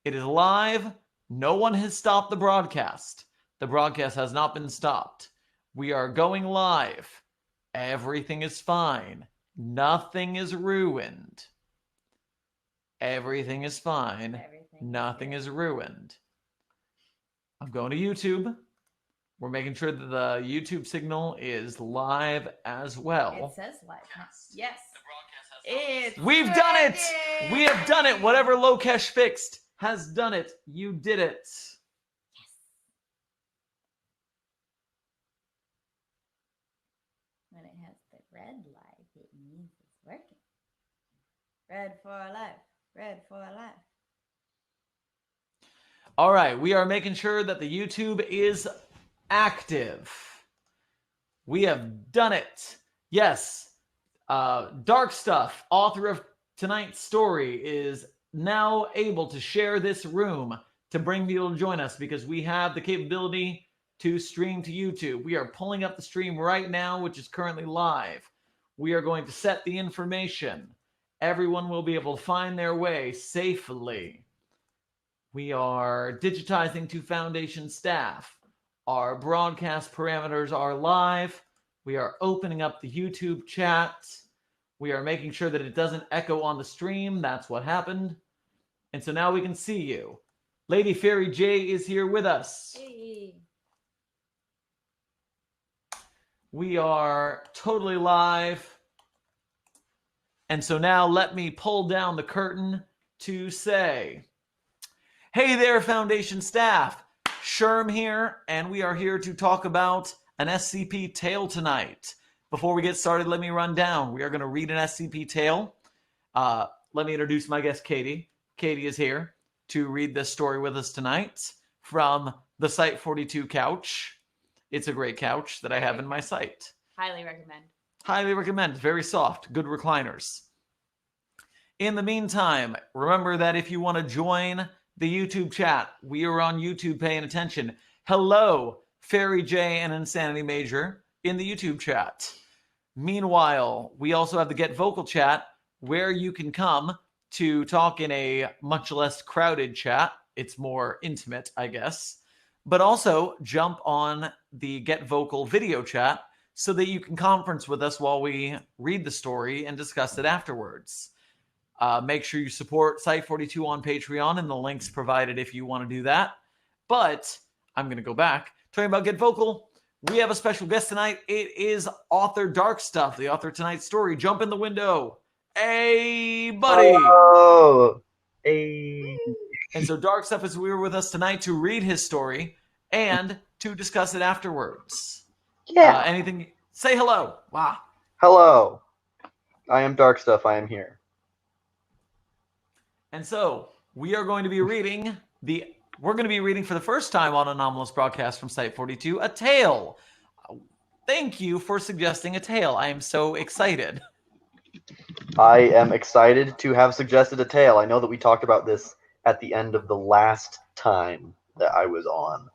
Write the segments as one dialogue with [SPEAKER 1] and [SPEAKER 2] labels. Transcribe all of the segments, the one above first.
[SPEAKER 1] It is live. No one has stopped the broadcast. The broadcast has not been stopped. We are going live. Everything is fine. Nothing is ruined. Everything is fine. Nothing is ruined. I'm going to YouTube. We're making sure that the YouTube signal is live as well.
[SPEAKER 2] It says live. Yes.
[SPEAKER 1] We've done it! We have done it! Whatever Lokesh fixed has done it. You did it.
[SPEAKER 2] Yes. When it has the red light, it means it's working. Red for life. Red for life.
[SPEAKER 1] All right, we are making sure that the YouTube is active. We have done it. Yes. Darkstuff, author of tonight's story, is now able to share this room to bring people to join us because we have the capability to stream to YouTube. We are pulling up the stream right now, which is currently live. We are going to set the information. Everyone will be able to find their way safely. We are digitizing to Foundation staff. Our broadcast parameters are live. We are opening up the YouTube chat. We are making sure that it doesn't echo on the stream. That's what happened. And so now we can see you. Lady Fairy J is here with us.
[SPEAKER 2] Hey.
[SPEAKER 1] We are totally live. And so now let me pull down the curtain to say, hey there, Foundation staff. Sherm here, and we are here to talk about an SCP Tale tonight. Before we get started, let me run down. We are going to read an SCP Tale. Let me introduce my guest, Katie. Katie is here to read this story with us tonight from the Site-42 couch. It's a great couch that I have in my site.
[SPEAKER 2] Highly recommend.
[SPEAKER 1] Highly recommend. Very soft. Good recliners. In the meantime, remember that if you want to join the YouTube chat, we are on YouTube paying attention. Hello, Fairy J and Insanity Major in the YouTube chat. Meanwhile, we also have the Get Vocal chat where you can come to talk in a much less crowded chat. It's more intimate, I guess. But also jump on the Get Vocal video chat so that you can conference with us while we read the story and discuss it afterwards. Make sure you support Site-42 on Patreon, and the link's provided if you want to do that. But I'm going to go back. Talking about Get Vocal, we have a special guest tonight. It is author Darkstuff, the author of tonight's story. Jump in the window. Hey, buddy.
[SPEAKER 3] Oh, hey.
[SPEAKER 1] And so Darkstuff is here with us tonight to read his story and to discuss it afterwards.
[SPEAKER 3] Yeah.
[SPEAKER 1] Anything? Say hello. Wow.
[SPEAKER 3] Hello. I am Darkstuff. I am here.
[SPEAKER 1] And so we are going to be reading we're going to be reading for the first time on Anomalous Broadcasts from Site-42 a tale. Thank you for suggesting a tale. I am so excited.
[SPEAKER 3] I am excited to have suggested a tale. I know that we talked about this at the end of the last time that I was on.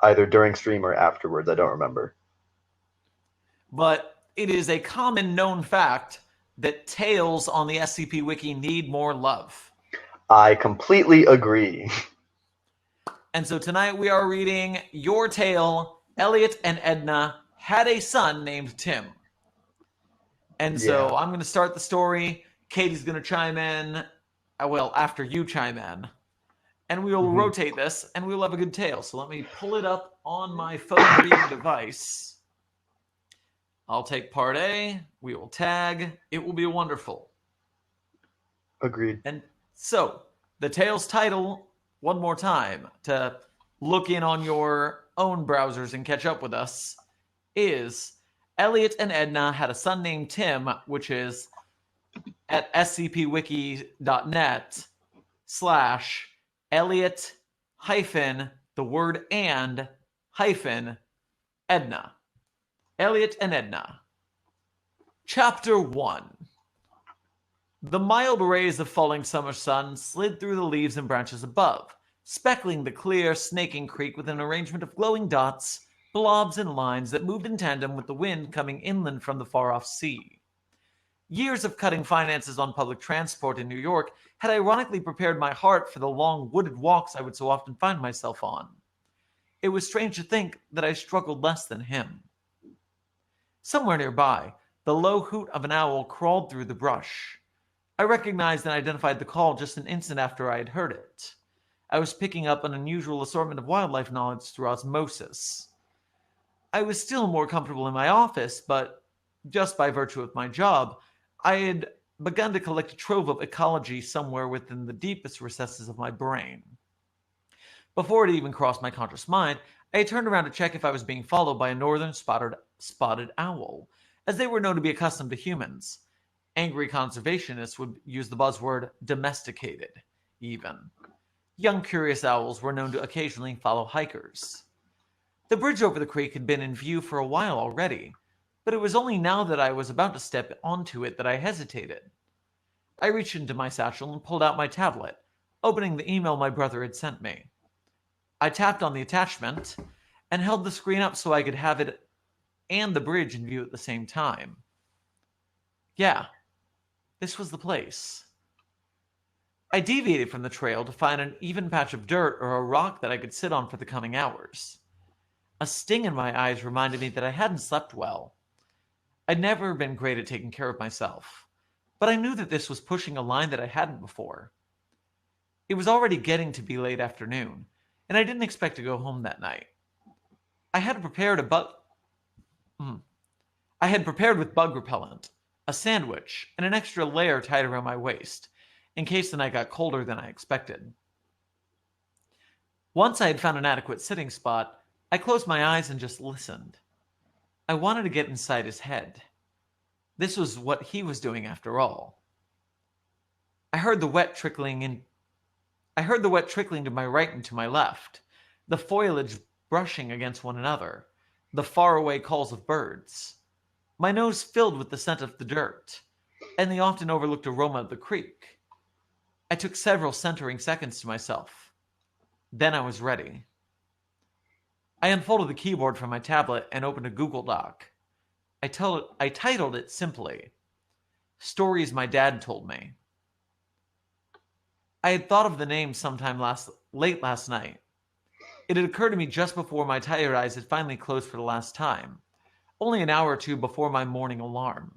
[SPEAKER 3] Either during stream or afterwards. I don't remember.
[SPEAKER 1] But it is a common known fact that tales on the SCP Wiki need more love.
[SPEAKER 3] I completely agree.
[SPEAKER 1] And so tonight we are reading your tale, Elliot and Edna Had a Son Named Tim. And so I'm going to start the story. Katie's going to chime in. Well, after you chime in. And we will rotate this, and we will have a good tale. So let me pull it up on my phone reading device. I'll take part A. We will tag. It will be wonderful.
[SPEAKER 3] Agreed.
[SPEAKER 1] And so, the tale's title, one more time, to look in on your own browsers and catch up with us, is Elliot and Edna Had a Son Named Tim, which is at scpwiki.net/Elliot hyphen the word and hyphen Edna. Elliot and Edna. Chapter 1. The mild rays of falling summer sun slid through the leaves and branches above, speckling the clear, snaking creek with an arrangement of glowing dots, blobs, and lines that moved in tandem with the wind coming inland from the far-off sea. Years of cutting finances on public transport in New York had ironically prepared my heart for the long wooded walks I would so often find myself on. It was strange to think that I struggled less than him. Somewhere nearby, the low hoot of an owl crawled through the brush. I recognized and identified the call just an instant after I had heard it. I was picking up an unusual assortment of wildlife knowledge through osmosis. I was still more comfortable in my office, but just by virtue of my job, I had begun to collect a trove of ecology somewhere within the deepest recesses of my brain. Before it even crossed my conscious mind, I turned around to check if I was being followed by a northern spotted owl, as they were known to be accustomed to humans. Angry conservationists would use the buzzword domesticated, even. Young curious owls were known to occasionally follow hikers. The bridge over the creek had been in view for a while already, but it was only now that I was about to step onto it that I hesitated. I reached into my satchel and pulled out my tablet, opening the email my brother had sent me. I tapped on the attachment and held the screen up so I could have it and the bridge in view at the same time. Yeah, this was the place. I deviated from the trail to find an even patch of dirt or a rock that I could sit on for the coming hours. A sting in my eyes reminded me that I hadn't slept well. I'd never been great at taking care of myself, but I knew that this was pushing a line that I hadn't before. It was already getting to be late afternoon, and I didn't expect to go home that night. I had prepared with bug repellent, a sandwich, and an extra layer tied around my waist, in case the night got colder than I expected. Once I had found an adequate sitting spot, I closed my eyes and just listened. I wanted to get inside his head. This was what he was doing after all. I heard the wet trickling to my right and to my left, the foliage brushing against one another, the faraway calls of birds. My nose filled with the scent of the dirt, and the often overlooked aroma of the creek. I took several centering seconds to myself. Then I was ready. I unfolded the keyboard from my tablet and opened a Google Doc. I titled it simply, Stories My Dad Told Me. I had thought of the name sometime late last night. It had occurred to me just before my tired eyes had finally closed for the last time, only an hour or two before my morning alarm.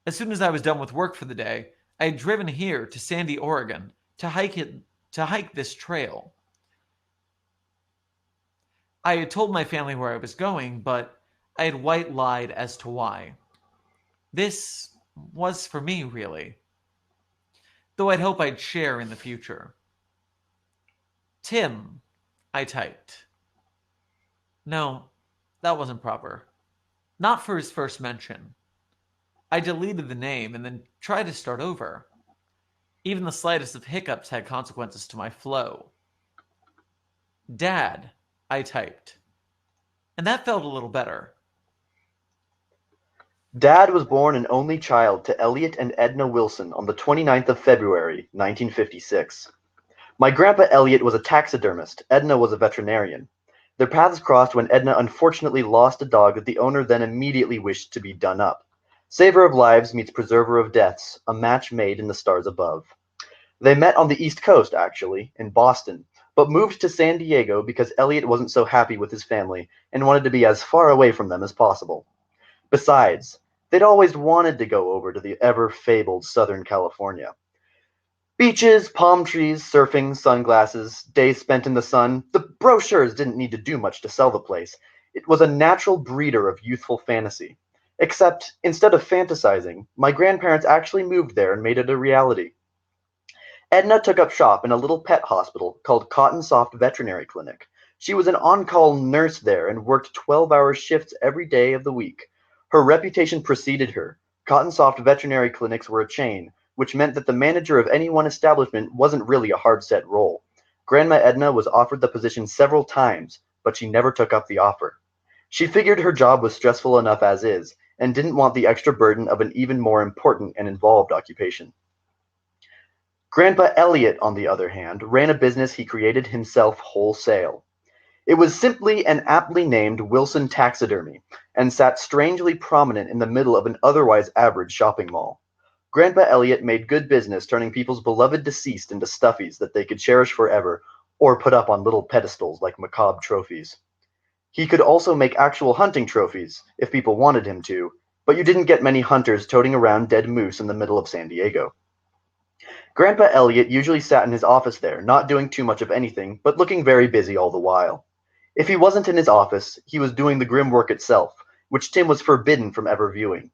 [SPEAKER 1] As soon as I was done with work for the day, I had driven here to Sandy, Oregon, to hike this trail. I had told my family where I was going, but I had white lied as to why. This was for me, really. Though I'd hope I'd share in the future. Tim, I typed. No, that wasn't proper. Not for his first mention. I deleted the name and then tried to start over. Even the slightest of hiccups had consequences to my flow. Dad, I typed. And that felt a little better.
[SPEAKER 3] Dad was born an only child to Elliot and Edna Wilson on the 29th of February, 1956. My grandpa Elliot was a taxidermist. Edna was a veterinarian. Their paths crossed when Edna unfortunately lost a dog that the owner then immediately wished to be done up. Saver of lives meets preserver of deaths, a match made in the stars above. They met on the East Coast, actually, in Boston, but moved to San Diego because Elliot wasn't so happy with his family and wanted to be as far away from them as possible. Besides, they'd always wanted to go over to the ever-fabled Southern California. Beaches, palm trees, surfing, sunglasses, days spent in the sun. The brochures didn't need to do much to sell the place. It was a natural breeder of youthful fantasy. Except, instead of fantasizing, my grandparents actually moved there and made it a reality. Edna took up shop in a little pet hospital called Cotton Soft Veterinary Clinic. She was an on-call nurse there and worked 12-hour shifts every day of the week. Her reputation preceded her. Cotton Soft Veterinary Clinics were a chain, which meant that the manager of any one establishment wasn't really a hard-set role. Grandma Edna was offered the position several times, but she never took up the offer. She figured her job was stressful enough as is, and didn't want the extra burden of an even more important and involved occupation. Grandpa Elliot, on the other hand, ran a business he created himself wholesale. It was simply and aptly named Wilson Taxidermy, and sat strangely prominent in the middle of an otherwise average shopping mall. Grandpa Elliot made good business turning people's beloved deceased into stuffies that they could cherish forever, or put up on little pedestals like macabre trophies. He could also make actual hunting trophies, if people wanted him to, but you didn't get many hunters toting around dead moose in the middle of San Diego. Grandpa Elliot usually sat in his office there, not doing too much of anything, but looking very busy all the while. If he wasn't in his office, he was doing the grim work itself, which Tim was forbidden from ever viewing.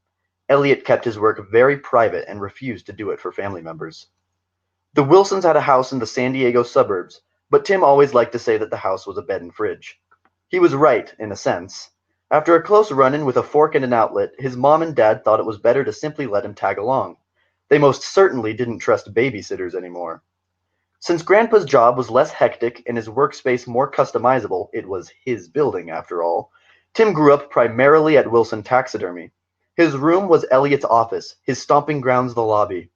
[SPEAKER 3] Elliot kept his work very private and refused to do it for family members. The Wilsons had a house in the San Diego suburbs, but Tim always liked to say that the house was a bed and fridge. He was right, in a sense. After a close run-in with a fork and an outlet, his mom and dad thought it was better to simply let him tag along. They most certainly didn't trust babysitters anymore. Since Grandpa's job was less hectic and his workspace more customizable, it was his building after all, Tim grew up primarily at Wilson Taxidermy. His room was Elliot's office, his stomping grounds the lobby.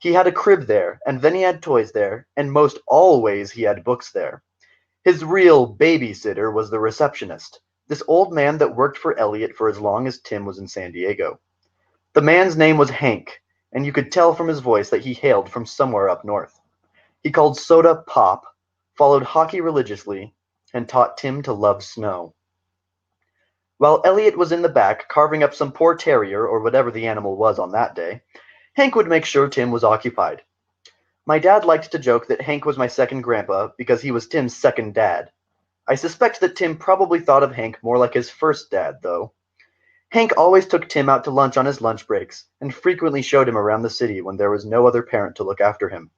[SPEAKER 3] He had a crib there, and then he had toys there, and most always he had books there. His real babysitter was the receptionist, this old man that worked for Elliot for as long as Tim was in San Diego. The man's name was Hank, and you could tell from his voice that he hailed from somewhere up north. He called soda pop, followed hockey religiously, and taught Tim to love snow. While Elliot was in the back carving up some poor terrier or whatever the animal was on that day, Hank would make sure Tim was occupied. My dad liked to joke that Hank was my second grandpa because he was Tim's second dad. I suspect that Tim probably thought of Hank more like his first dad, though. Hank always took Tim out to lunch on his lunch breaks, and frequently showed him around the city when there was no other parent to look after him.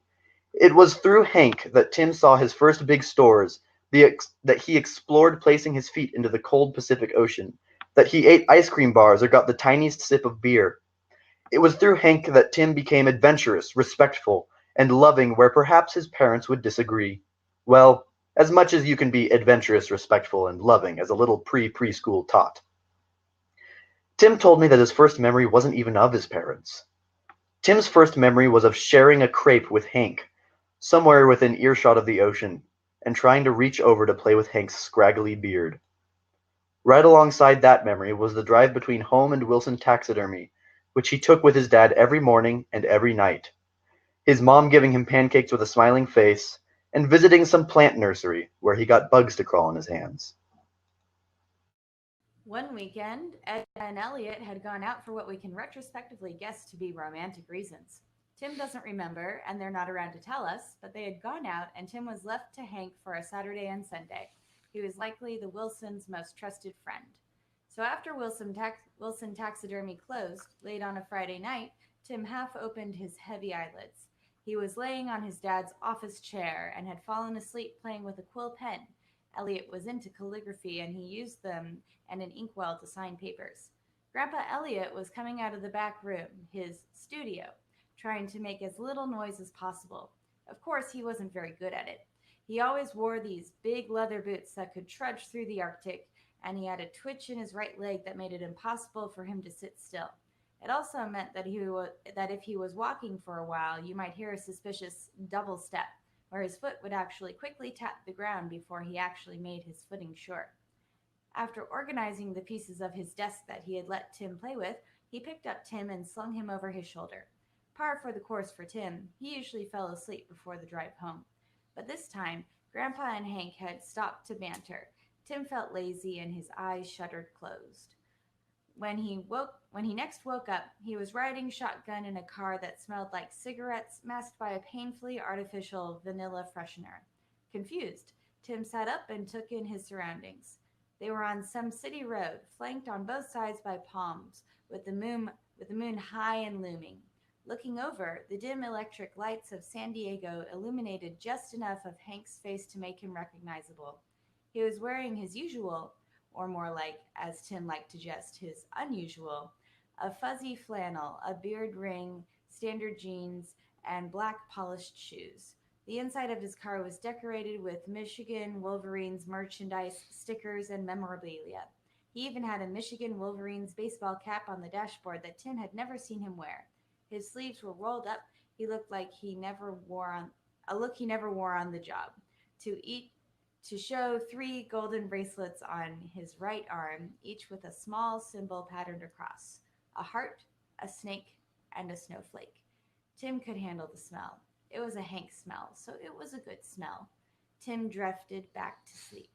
[SPEAKER 3] It was through Hank that Tim saw his first big stores, that he explored placing his feet into the cold Pacific Ocean, that he ate ice cream bars or got the tiniest sip of beer. It was through Hank that Tim became adventurous, respectful, and loving where perhaps his parents would disagree. Well, as much as you can be adventurous, respectful, and loving as a little preschool tot. Tim told me that his first memory wasn't even of his parents. Tim's first memory was of sharing a crepe with Hank, somewhere within earshot of the ocean, and trying to reach over to play with Hank's scraggly beard. Right alongside that memory was the drive between home and Wilson Taxidermy, which he took with his dad every morning and every night. His mom giving him pancakes with a smiling face, and visiting some plant nursery where he got bugs to crawl on his hands.
[SPEAKER 2] One weekend, Edna and Elliot had gone out for what we can retrospectively guess to be romantic reasons. Tim doesn't remember, and they're not around to tell us, but they had gone out, and Tim was left to Hank for a Saturday and Sunday. He was likely the Wilsons' most trusted friend. So after Wilson Taxidermy closed, late on a Friday night, Tim half opened his heavy eyelids. He was laying on his dad's office chair and had fallen asleep playing with a quill pen. Elliot was into calligraphy, and he used them and an inkwell to sign papers. Grandpa Elliot was coming out of the back room, his studio, trying to make as little noise as possible. Of course, he wasn't very good at it. He always wore these big leather boots that could trudge through the Arctic, and he had a twitch in his right leg that made it impossible for him to sit still. It also meant that if he was walking for a while, you might hear a suspicious double step, where his foot would actually quickly tap the ground before he actually made his footing sure. After organizing the pieces of his desk that he had let Tim play with, he picked up Tim and slung him over his shoulder. Par for the course for Tim, he usually fell asleep before the drive home. But this time, Grandpa and Hank had stopped to banter. Tim felt lazy and his eyes shuttered closed. When he next woke up, he was riding shotgun in a car that smelled like cigarettes masked by a painfully artificial vanilla freshener. Confused, Tim sat up and took in his surroundings. They were on some city road, flanked on both sides by palms, with the moon high and looming. Looking over, the dim electric lights of San Diego illuminated just enough of Hank's face to make him recognizable. He was wearing his usual, or more like, as Tim liked to jest, his unusual, a fuzzy flannel, a beard ring, standard jeans, and black polished shoes. The inside of his car was decorated with Michigan Wolverines merchandise, stickers, and memorabilia. He even had a Michigan Wolverines baseball cap on the dashboard that Tim had never seen him wear. His sleeves were rolled up. He looked like he never wore on the job. To to show 3 golden bracelets on his right arm, each with a small symbol patterned across: a heart, a snake, and a snowflake. Tim could handle the smell. It was a Hank smell, so it was a good smell. Tim drifted back to sleep.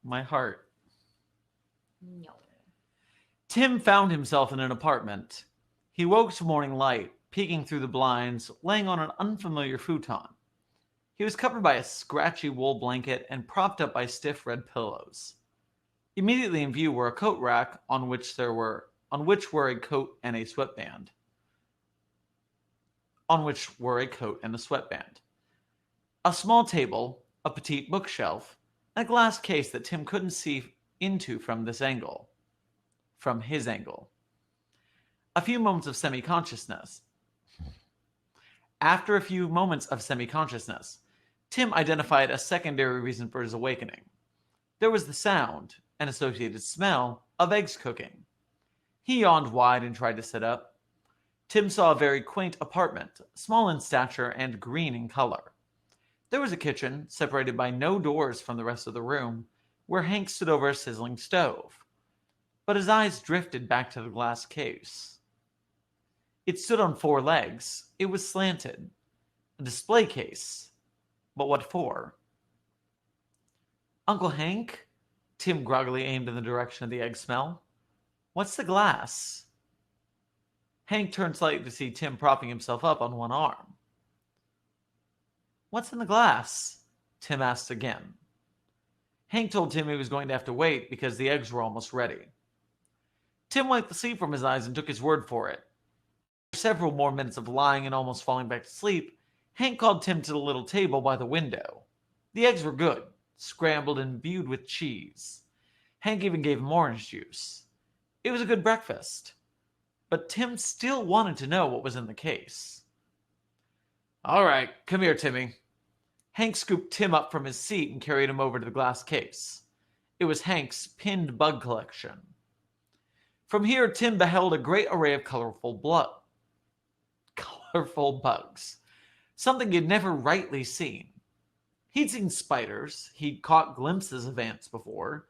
[SPEAKER 1] My heart.
[SPEAKER 2] No.
[SPEAKER 1] Tim found himself in an apartment. He woke to morning light, peeking through the blinds, laying on an unfamiliar futon. He was covered by a scratchy wool blanket and propped up by stiff red pillows. Immediately in view were a coat rack on which were a coat and a sweatband. A small table, a petite bookshelf, and a glass case that Tim couldn't see into from his angle. A few moments of semi-consciousness. After a few moments of semi-consciousness, Tim identified a secondary reason for his awakening. There was the sound, and associated smell, of eggs cooking. He yawned wide and tried to sit up. Tim saw a very quaint apartment, small in stature and green in color. There was a kitchen, separated by no doors from the rest of the room, where Hank stood over a sizzling stove. But his eyes drifted back to the glass case. It stood on 4 legs. It was slanted. A display case. But what for? Uncle Hank? Tim groggily aimed in the direction of the egg smell. What's the glass? Hank turned slightly to see Tim propping himself up on one arm. What's in the glass? Tim asked again. Hank told Tim he was going to have to wait because the eggs were almost ready. Tim wiped the sleep from his eyes and took his word for it. After several more minutes of lying and almost falling back to sleep, Hank called Tim to the little table by the window. The eggs were good, scrambled and imbued with cheese. Hank even gave him orange juice. It was a good breakfast. But Tim still wanted to know what was in the case. All right, come here, Timmy. Hank scooped Tim up from his seat and carried him over to the glass case. It was Hank's pinned bug collection. From here, Tim beheld a great array of colorful bugs, something he'd never rightly seen. He'd seen spiders, he'd caught glimpses of ants before,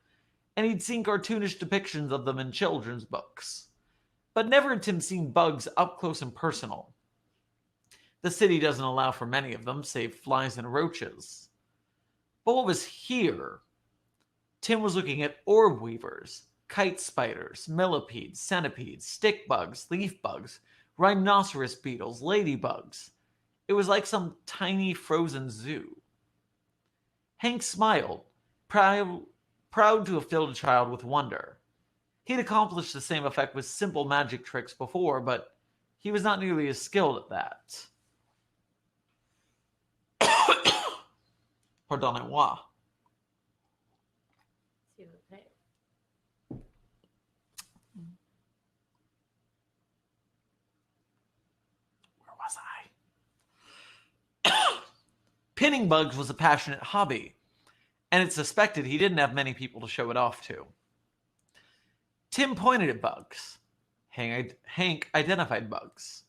[SPEAKER 1] and he'd seen cartoonish depictions of them in children's books. But never had Tim seen bugs up close and personal. The city doesn't allow for many of them, save flies and roaches. But what was here? Tim was looking at orb weavers, kite spiders, millipedes, centipedes, stick bugs, leaf bugs, rhinoceros beetles, ladybugs. It was like some tiny frozen zoo. Hank smiled, proud to have filled a child with wonder. He'd accomplished the same effect with simple magic tricks before, but he was not nearly as skilled at that. Pardonnez-moi. Where was I? Pinning bugs was a passionate hobby, and it's suspected he didn't have many people to show it off to. Tim pointed at bugs. Hank identified bugs.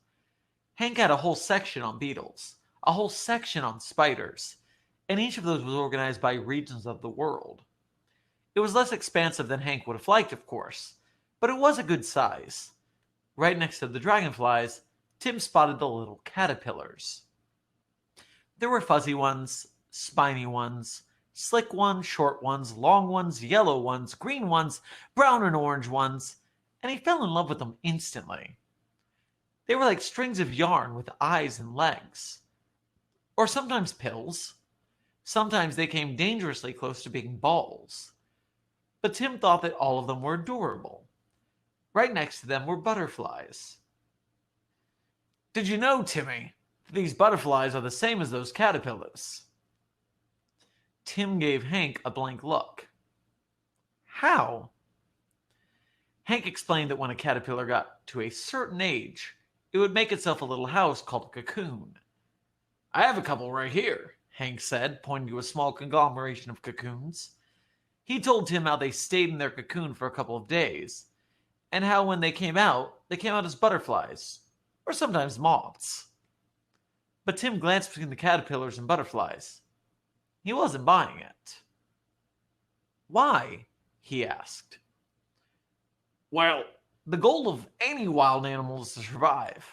[SPEAKER 1] Hank had a whole section on beetles, a whole section on spiders, and each of those was organized by regions of the world. It was less expansive than Hank would have liked, of course, but it was a good size. Right next to the dragonflies, Tim spotted the little caterpillars. There were fuzzy ones, spiny ones, slick ones, short ones, long ones, yellow ones, green ones, brown and orange ones, and he fell in love with them instantly. They were like strings of yarn with eyes and legs. Or sometimes pills. Sometimes they came dangerously close to being balls. But Tim thought that all of them were adorable. Right next to them were butterflies. Did you know, Timmy, that these butterflies are the same as those caterpillars? Tim gave Hank a blank look. How? Hank explained that when a caterpillar got to a certain age, it would make itself a little house called a cocoon. I have a couple right here, Hank said, pointing to a small conglomeration of cocoons. He told Tim how they stayed in their cocoon for a couple of days, and how when they came out as butterflies, or sometimes moths. But Tim glanced between the caterpillars and butterflies. He wasn't buying it. Why? He asked. Well, the goal of any wild animal is to survive,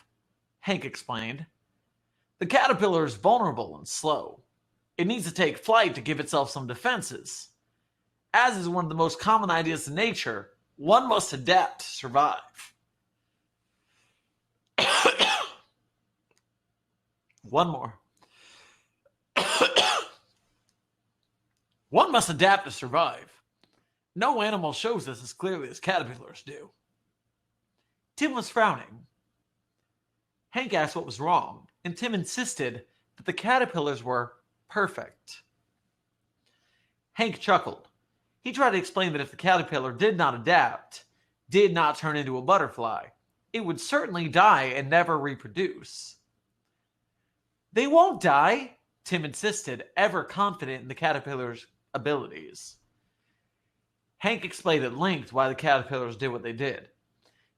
[SPEAKER 1] Hank explained. The caterpillar is vulnerable and slow. It needs to take flight to give itself some defenses. As is one of the most common ideas in nature, one must adapt to survive. One more. One must adapt to survive. No animal shows this as clearly as caterpillars do. Tim was frowning. Hank asked what was wrong, and Tim insisted that the caterpillars were perfect. Hank chuckled. He tried to explain that if the caterpillar did not adapt, did not turn into a butterfly, it would certainly die and never reproduce. They won't die, Tim insisted, ever confident in the caterpillar's abilities. Hank explained at length why the caterpillars did what they did.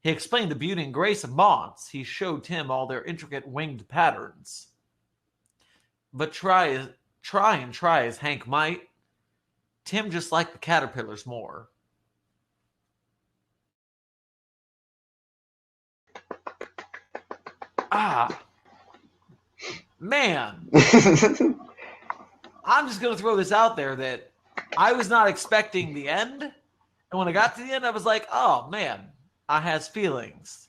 [SPEAKER 1] He explained the beauty and grace of moths. He showed Tim all their intricate winged patterns. But try as Hank might, Tim just liked the caterpillars more. Man. I'm just going to throw this out there that I was not expecting the end. And when I got to the end, I was like, oh, man, I has feelings.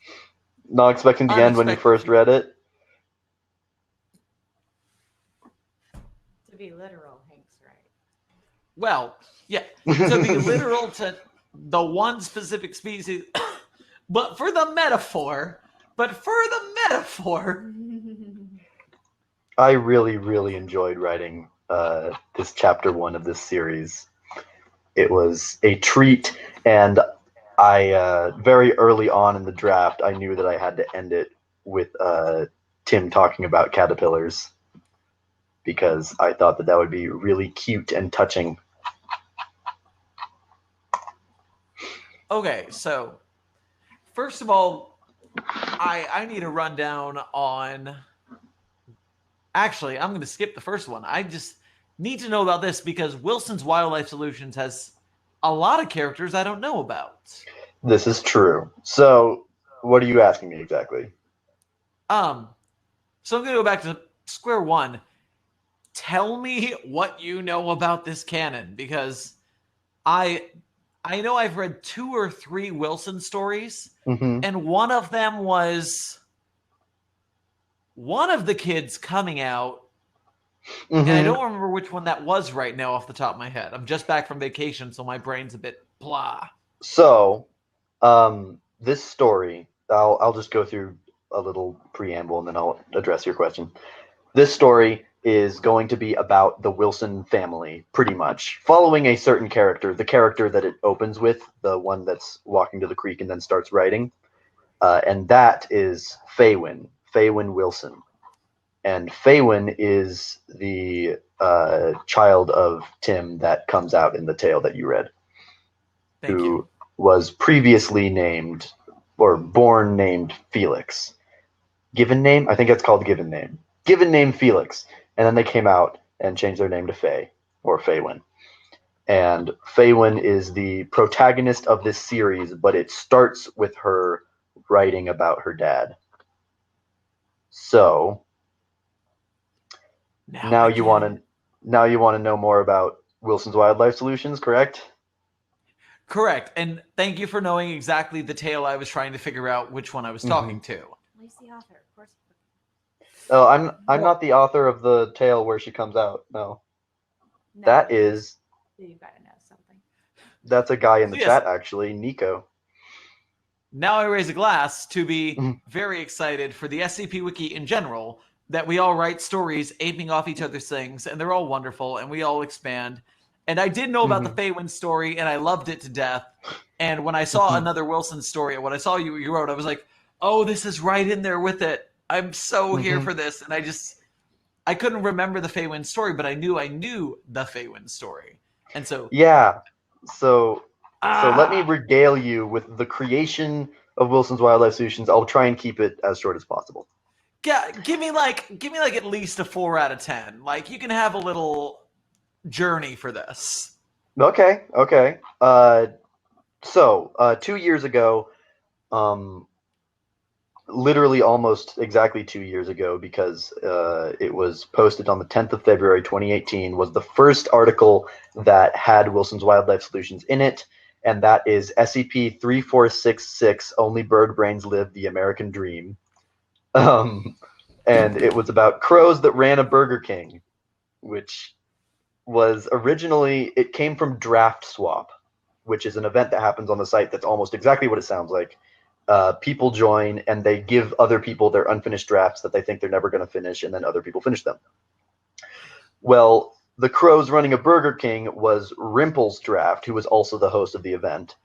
[SPEAKER 3] Not expecting the end when you first read it?
[SPEAKER 2] To be literal, Hank's right.
[SPEAKER 1] Well, yeah, to be literal to the one specific species, but for the metaphor,
[SPEAKER 3] I really, really enjoyed writing this chapter 1 of this series. It was a treat, and I very early on in the draft, I knew that I had to end it with Tim talking about caterpillars, because I thought that would be really cute and touching.
[SPEAKER 1] Okay, so first of all, I need a rundown on... Actually, I'm going to skip the first one. I just need to know about this because Wilson's Wildlife Solutions has a lot of characters I don't know about.
[SPEAKER 3] This is true. So, what are you asking me exactly?
[SPEAKER 1] So I'm going to go back to square one. Tell me what you know about this canon, because I know I've read 2 or 3 Wilson stories, and one of them was one of the kids coming out, and I don't remember which one that was right now off the top of my head. I'm just back from vacation, so my brain's a bit blah.
[SPEAKER 3] So, this story, I'll just go through a little preamble and then I'll address your question. This story is going to be about the Wilson family, pretty much, following a certain character, the character that it opens with, the one that's walking to the creek and then starts writing, and that is Faywin Wilson. And Faywin is the child of Tim that comes out in the tale that you read.
[SPEAKER 1] Thank you.
[SPEAKER 3] Was previously named, or born named Felix. Given name? I think it's called given name. Given name Felix. And then they came out and changed their name to Faye, or Faywin. And Faywin is the protagonist of this series, but it starts with her writing about her dad. So now you want to know more about Wilson's Wildlife Solutions, correct?
[SPEAKER 1] Correct. And thank you for knowing exactly the tale I was trying to figure out which one I was talking to.
[SPEAKER 2] At least the author, of course.
[SPEAKER 3] Oh, I'm not the author of the tale where she comes out. No. That is...
[SPEAKER 2] You've got to know something.
[SPEAKER 3] That's a guy in the chat, actually, Nico.
[SPEAKER 1] Now I raise a glass to be very excited for the SCP Wiki in general, that we all write stories aping off each other's things, and they're all wonderful, and we all expand. And I did know about the Faywin story, and I loved it to death. And when I saw another Wilson story, and when I saw you wrote, I was like, oh, this is right in there with it. I'm so here for this. And I couldn't remember the Faywin story, but I knew the Faywin story. And so... Yeah.
[SPEAKER 3] So let me regale you with the creation of Wilson's Wildlife Solutions. I'll try and keep it as short as possible.
[SPEAKER 1] Yeah, give me like at least a 4 out of 10. Like, you can have a little journey for this.
[SPEAKER 3] Okay. So 2 years ago, literally almost exactly 2 years ago, because it was posted on the 10th of February 2018, was the first article that had Wilson's Wildlife Solutions in it, and that is SCP-3466, Only Bird Brains Live, the American Dream. And it was about crows that ran a Burger King, which was originally, it came from Draft Swap, which is an event that happens on the site that's almost exactly what it sounds like. People join and they give other people their unfinished drafts that they think they're never going to finish, and then other people finish them. Well, the crows running a Burger King was Rimple's draft, who was also the host of the event.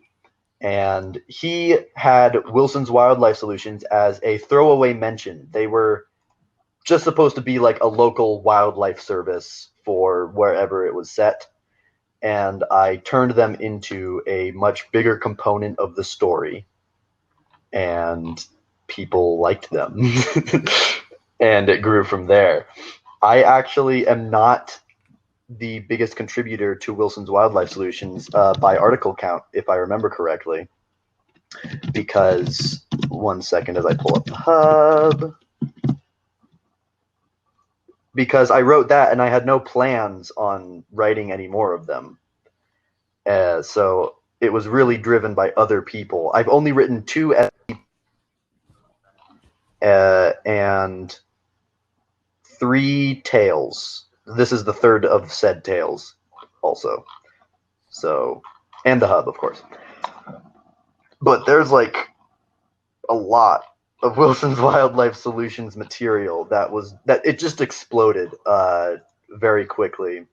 [SPEAKER 3] And he had Wilson's Wildlife Solutions as a throwaway mention. They were just supposed to be like a local wildlife service for wherever it was set. And I turned them into a much bigger component of the story. And people liked them. And it grew from there. I actually am not the biggest contributor to Wilson's Wildlife Solutions by article count, if I remember correctly. Because, one second as I pull up the hub. Because I wrote that and I had no plans on writing any more of them. So it was really driven by other people. I've only written 2 and 3 tales. This is the 3rd of said tales also. So, and the hub, of course. But there's like a lot of Wilson's Wildlife Solutions material that it just exploded very quickly.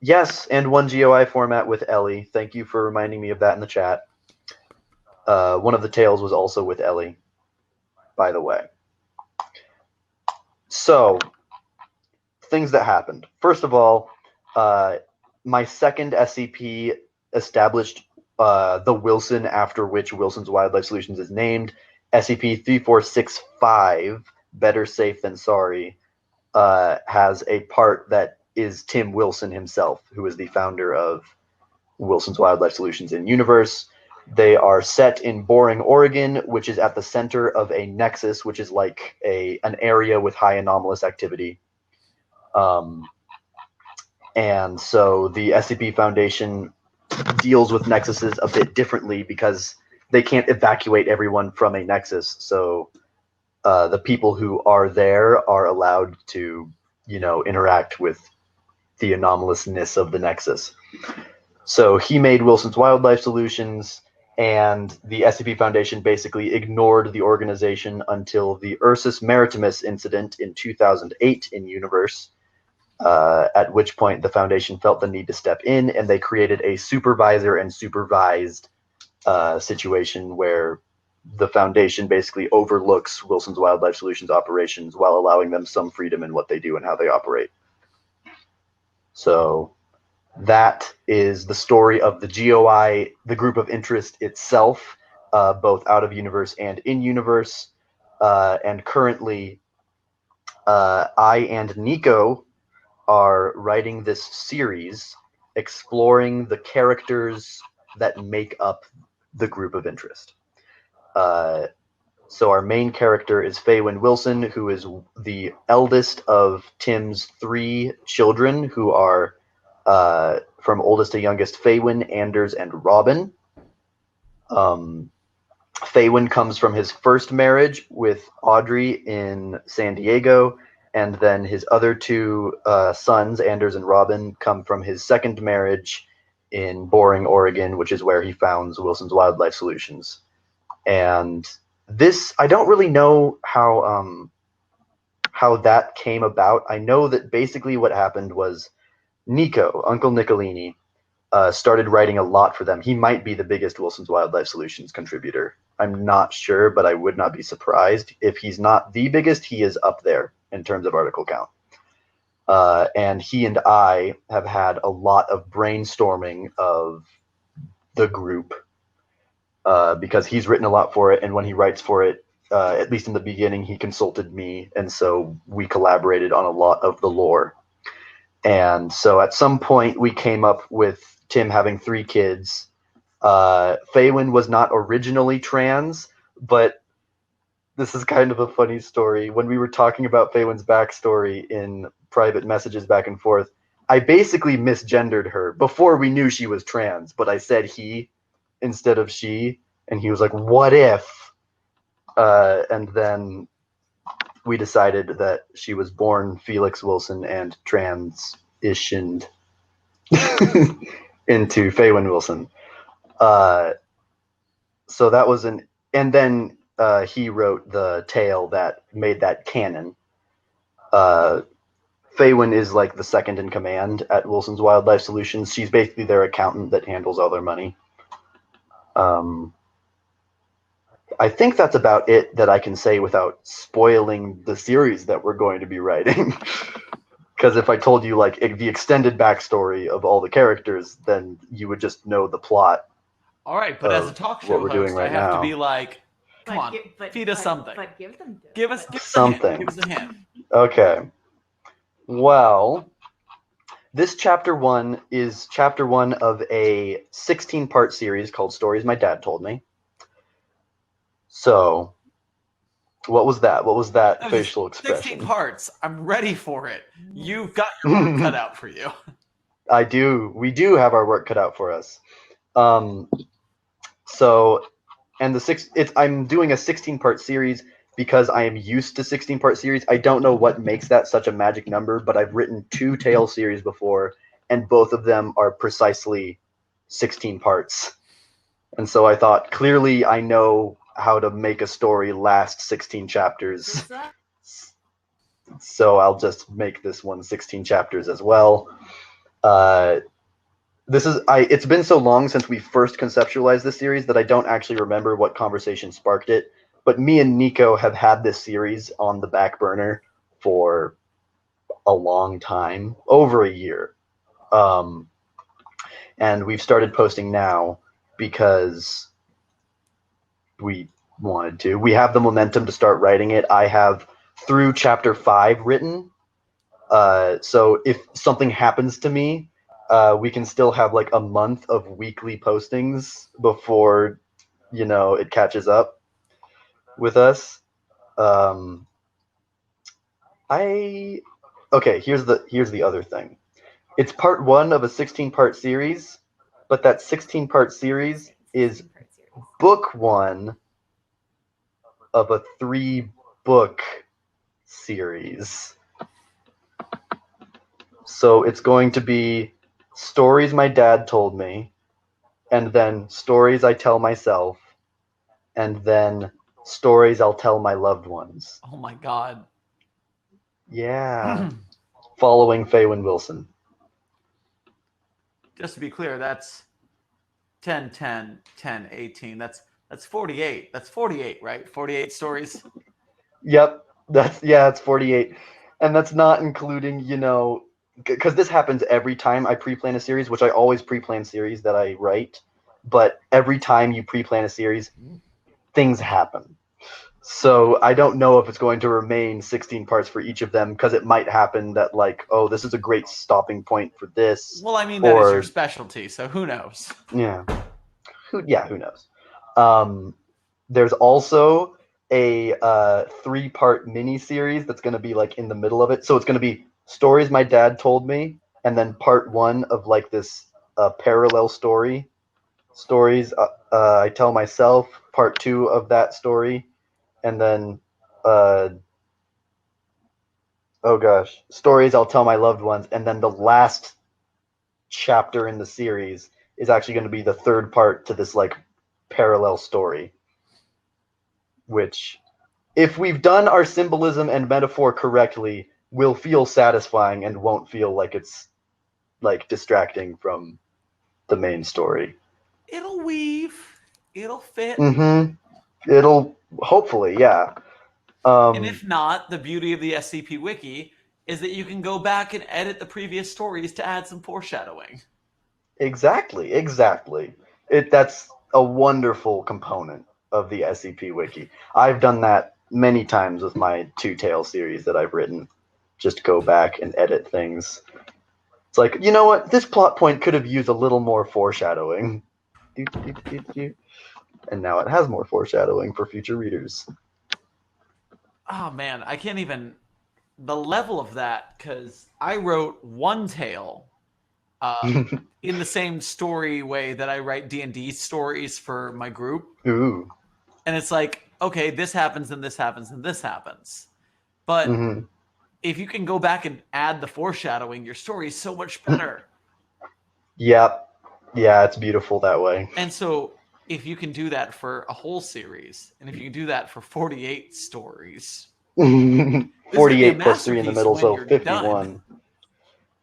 [SPEAKER 3] Yes, and 1 GOI format with Ellie. Thank you for reminding me of that in the chat. One of the tales was also with Ellie, by the way. So, things that happened. First of all, my second SCP established the Wilson after which Wilson's Wildlife Solutions is named. SCP-3465, Better Safe Than Sorry, has a part that is Tim Wilson himself, who is the founder of Wilson's Wildlife Solutions in universe. They are set in Boring, Oregon, which is at the center of a nexus, which is like an area with high anomalous activity. And so the SCP Foundation deals with nexuses a bit differently because they can't evacuate everyone from a nexus. So the people who are there are allowed to, interact with the anomalousness of the nexus. So he made Wilson's Wildlife Solutions, and the SCP Foundation basically ignored the organization until the Ursus Maritimus incident in 2008 in universe, at which point the Foundation felt the need to step in, and they created a supervisor and supervised situation where the Foundation basically overlooks Wilson's Wildlife Solutions operations while allowing them some freedom in what they do and how they operate. So that is the story of the GOI, the group of interest itself, both out of universe and in universe. And currently, I and Nico are writing this series exploring the characters that make up the group of interest. So our main character is Faywin Wilson, who is the eldest of Tim's 3 children, who are from oldest to youngest Faywin, Anders, and Robin. Faywin comes from his first marriage with Audrey in San Diego, and then his other 2 sons, Anders and Robin, come from his second marriage in Boring, Oregon, which is where he founds Wilson's Wildlife Solutions. And this, I don't really know how that came about. I know that basically what happened was Nico, Uncle Nicolini, started writing a lot for them. He might be the biggest Wilson's Wildlife Solutions contributor. I'm not sure, but I would not be surprised. If he's not the biggest, he is up there in terms of article count. And he and I have had a lot of brainstorming of the group, because he's written a lot for it, and when he writes for it, at least in the beginning, he consulted me, and so we collaborated on a lot of the lore. And so at some point we came up with Tim having 3 kids. Faywin was not originally trans, but this is kind of a funny story. When we were talking about Faywin's backstory in private messages back and forth, I basically misgendered her before we knew she was trans, but I said he instead of she, and he was like, what if? And then we decided that she was born Felix Wilson and transitioned into Faywin Wilson. So that was and then he wrote the tale that made that canon. Faywin is like the second in command at Wilson's Wildlife Solutions. She's basically their accountant that handles all their money. I think that's about it that I can say without spoiling the series that we're going to be writing. Because if I told you like the extended backstory of all the characters, then you would just know the plot.
[SPEAKER 1] All right, but as a talk show
[SPEAKER 3] what we're doing
[SPEAKER 1] host,
[SPEAKER 3] right
[SPEAKER 1] I have
[SPEAKER 3] now.
[SPEAKER 1] to be like, come on, feed us something.
[SPEAKER 2] But give them
[SPEAKER 1] Give us
[SPEAKER 3] something.
[SPEAKER 1] Give us a hint.
[SPEAKER 3] Okay. Well, this chapter 1 is chapter 1 of a 16-part series called Stories My Dad Told Me. So, what was that? What was that facial expression?
[SPEAKER 1] 16 parts. I'm ready for it. You've got your work cut out for you.
[SPEAKER 3] I do. We do have our work cut out for us. So, and I'm doing a 16-part series because I am used to 16-part series. I don't know what makes that such a magic number, but I've written 2 Tale series before, and both of them are precisely 16 parts. And so I thought, clearly I know how to make a story last 16 chapters. So I'll just make this one 16 chapters as well. It's been so long since we first conceptualized this series that I don't actually remember what conversation sparked it. But me and Nico have had this series on the back burner for a long time, over a year. And we've started posting now because we wanted to. We have the momentum to start writing it. I have through chapter 5 written. So if something happens to me, we can still have like a month of weekly postings before, it catches up with us. Okay, here's the other thing. It's part 1 of a 16-part series, but that 16-part series is book 1 of a 3-book series. So it's going to be Stories My Dad Told Me, and then Stories I Tell Myself, and then Stories I'll Tell My Loved Ones.
[SPEAKER 1] Oh my god.
[SPEAKER 3] Yeah. Following Faywin Wilson.
[SPEAKER 1] Just to be clear, that's 10, 10, 10, 18. That's 48. That's 48, right? 48 stories.
[SPEAKER 3] Yep. It's 48. And that's not including, because this happens every time I pre-plan a series, which I always pre-plan series that I write. But every time you pre-plan a series, things happen. So I don't know if it's going to remain 16 parts for each of them, because it might happen that this is a great stopping point for this.
[SPEAKER 1] Well, I mean, that is your specialty, so who knows?
[SPEAKER 3] Yeah. Who knows? There's also a 3-part mini-series that's going to be in the middle of it. So it's going to be Stories My Dad Told Me, and then part 1 of this parallel story. Stories I Tell Myself, part 2 of that story. And then, Stories I'll Tell My Loved Ones. And then the last chapter in the series is actually going to be the 3rd part to this parallel story. Which, if we've done our symbolism and metaphor correctly, will feel satisfying and won't feel like it's distracting from the main story.
[SPEAKER 1] It'll weave. It'll fit.
[SPEAKER 3] It'll hopefully, yeah.
[SPEAKER 1] And if not, the beauty of the SCP Wiki is that you can go back and edit the previous stories to add some foreshadowing.
[SPEAKER 3] Exactly. That's a wonderful component of the SCP Wiki. I've done that many times with my 2 Tale series that I've written. Just go back and edit things. It's like, you know what? This plot point could have used a little more foreshadowing. And now it has more foreshadowing for future readers.
[SPEAKER 1] Oh man, I can't even the level of that, because I wrote one tale in the same story way that I write D&D stories for my group.
[SPEAKER 3] Ooh.
[SPEAKER 1] And it's like, okay, this happens and this happens and this happens. But
[SPEAKER 3] Mm-hmm.
[SPEAKER 1] if you can go back and add the foreshadowing, your story is so much better.
[SPEAKER 3] Yep. Yeah, it's beautiful that way.
[SPEAKER 1] And so if you can do that for a whole series, and if you can do that for 48 stories,
[SPEAKER 3] 48 plus 3 in the middle, so 51.
[SPEAKER 1] Done.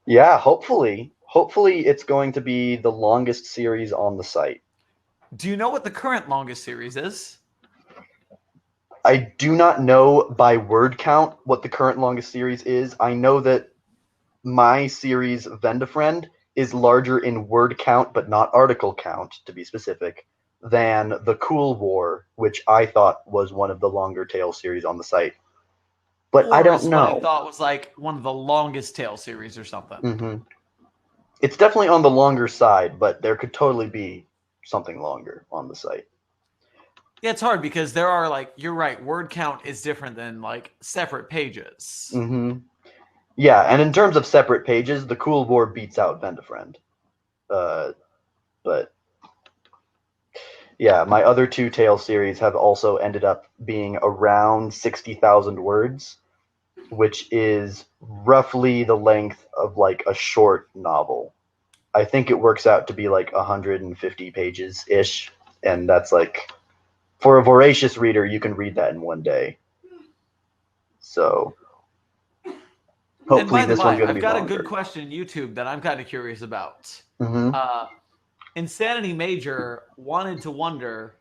[SPEAKER 3] Yeah, hopefully. Hopefully it's going to be the longest series on the site.
[SPEAKER 1] Do you know what the current longest series is?
[SPEAKER 3] I do not know by word count what the current longest series is. I know that my series, Vendafriend, is larger in word count, but not article count, to be specific, than the Cool War, which I thought was one of the longer tale series on the site. But I don't know.
[SPEAKER 1] What I thought was like one of the longest tale series or something.
[SPEAKER 3] Mm-hmm. It's definitely on the longer side, but there could totally be something longer on the site.
[SPEAKER 1] Yeah, it's hard because there are like, you're right, word count is different than like separate pages.
[SPEAKER 3] Mm-hmm. Yeah, and in terms of separate pages, the Cool War beats out Vendafriend. But yeah, my other two tale series have also ended up being around 60,000 words, which is roughly the length of like a short novel. I think it works out to be like 150 pages ish, and that's like, for a voracious reader, you can read that in one day. So hopefully this one's going to be longer.
[SPEAKER 1] I've got a good question in YouTube that I'm kind of curious about.
[SPEAKER 3] Mm-hmm.
[SPEAKER 1] Insanity Major wanted to wonder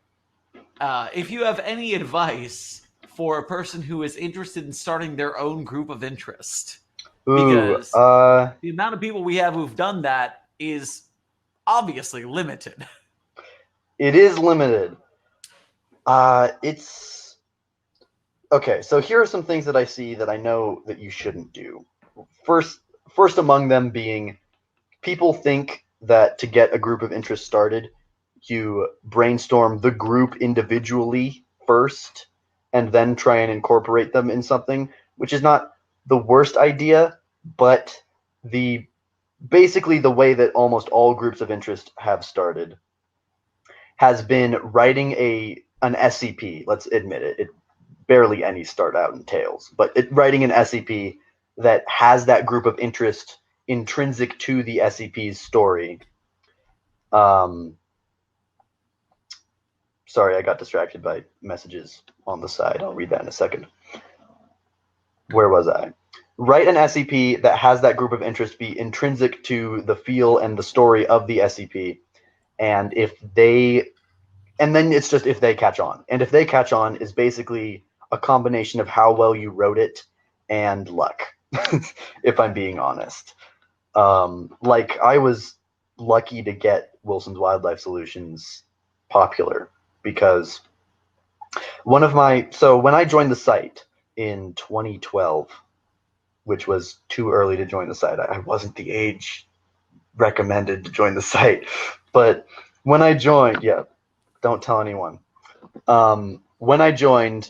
[SPEAKER 1] if you have any advice for a person who is interested in starting their own group of interest. Because the amount of people we have who've done that is obviously limited.
[SPEAKER 3] It is limited. It's okay. So here are some things that I see that I know that you shouldn't do. First among them being, people think that to get a group of interest started, you brainstorm the group individually first and then try and incorporate them in something, which is not the worst idea, but basically the way that almost all groups of interest have started has been writing an SCP. Let's admit it. Barely any start out in Tales, but writing an SCP that has that group of interest intrinsic to the SCP's story. Sorry, I got distracted by messages on the side. I'll read that in a second. Where was I? Write an SCP that has that group of interest be intrinsic to the feel and the story of the SCP. And then it's just if they catch on. And if they catch on is basically a combination of how well you wrote it and luck, if I'm being honest. Like, I was lucky to get Wilson's Wildlife Solutions popular because when I joined the site in 2012, which was too early to join the site. I wasn't the age recommended to join the site. But when I joined, yeah, don't tell anyone. When I joined,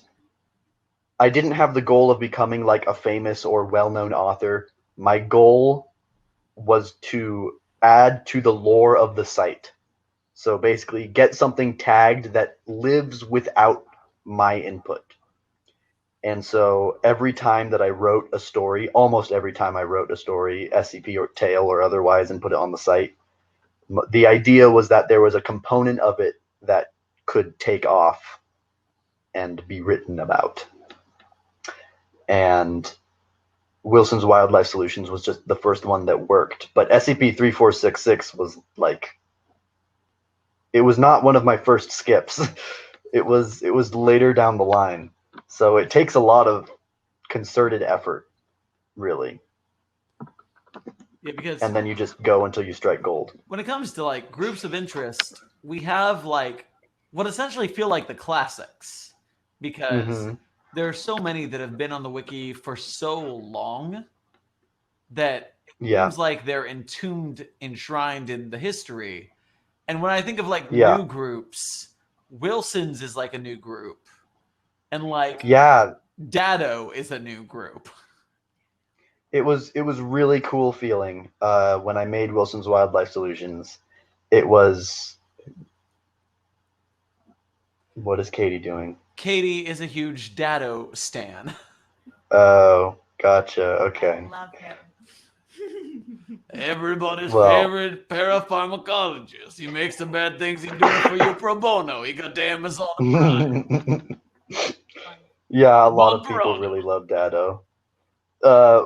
[SPEAKER 3] I didn't have the goal of becoming like a famous or well-known author. My goal was to add to the lore of the site. So basically get something tagged that lives without my input. And so every time that I wrote a story, almost every time I wrote a story, SCP or Tale or otherwise, and put it on the site, the idea was that there was a component of it that could take off and be written about. And Wilson's Wildlife Solutions was just the first one that worked. But SCP-3466 was like, it was not one of my first skips. It was later down the line. So it takes a lot of concerted effort, really.
[SPEAKER 1] Yeah, because
[SPEAKER 3] and then you just go until you strike gold.
[SPEAKER 1] When it comes to like groups of interest, we have like what essentially feel like the classics, because there are so many that have been on the wiki for so long that
[SPEAKER 3] Yeah.
[SPEAKER 1] seems like they're enshrined in the history. And when I think of like
[SPEAKER 3] Yeah.
[SPEAKER 1] new groups, Wilson's is like a new group, and like
[SPEAKER 3] Yeah.
[SPEAKER 1] Dado is a new group.
[SPEAKER 3] It was really cool feeling when I made Wilson's Wildlife Solutions. It was. What is Katie doing?
[SPEAKER 1] Katie is a huge Dado stan.
[SPEAKER 3] Oh, gotcha. Okay.
[SPEAKER 2] Love him.
[SPEAKER 1] Everybody's
[SPEAKER 3] Well.
[SPEAKER 1] favorite parapharmacologist. He makes the bad things. He do it for you pro bono. He got the Amazon Prime.
[SPEAKER 3] Yeah, a lot of
[SPEAKER 1] Bumper
[SPEAKER 3] people
[SPEAKER 1] on
[SPEAKER 3] really
[SPEAKER 1] it.
[SPEAKER 3] love Dado.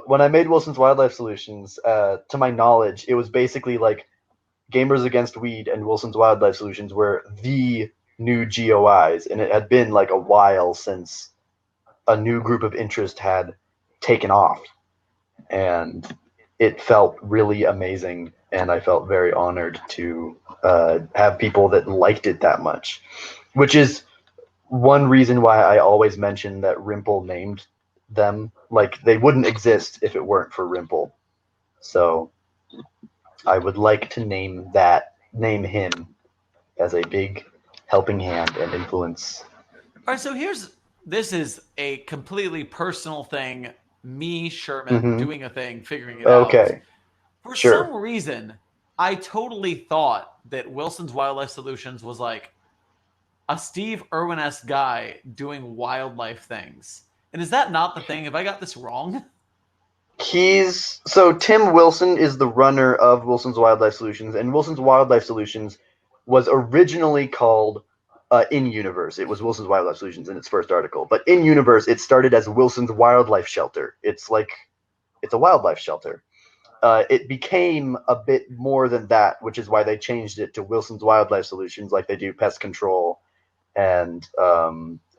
[SPEAKER 3] When I made Wilson's Wildlife Solutions, to my knowledge, it was basically like Gamers Against Weed and Wilson's Wildlife Solutions were the new GOIs, and it had been like a while since a new group of interest had taken off, and it felt really amazing, and I felt very honored to have people that liked it that much, which is one reason why I always mention that Rimple named them. Like, they wouldn't exist if it weren't for Rimple. So I would like to name him as a big helping hand and influence.
[SPEAKER 1] All right, so this is a completely personal thing. Me, Sherman,
[SPEAKER 3] Mhm.
[SPEAKER 1] doing a thing, figuring it out.
[SPEAKER 3] Okay,
[SPEAKER 1] For
[SPEAKER 3] sure.
[SPEAKER 1] some reason, I totally thought that Wilson's Wildlife Solutions was like a Steve Irwin-esque guy doing wildlife things. And is that not the thing? Have I got this wrong?
[SPEAKER 3] So Tim Wilson is the runner of Wilson's Wildlife Solutions, and Wilson's Wildlife Solutions was originally called In Universe. It was Wilson's Wildlife Solutions in its first article, but in Universe it started as Wilson's Wildlife Shelter. It's a wildlife shelter. It became a bit more than that, which is why they changed it to Wilson's Wildlife Solutions, like they do pest control, and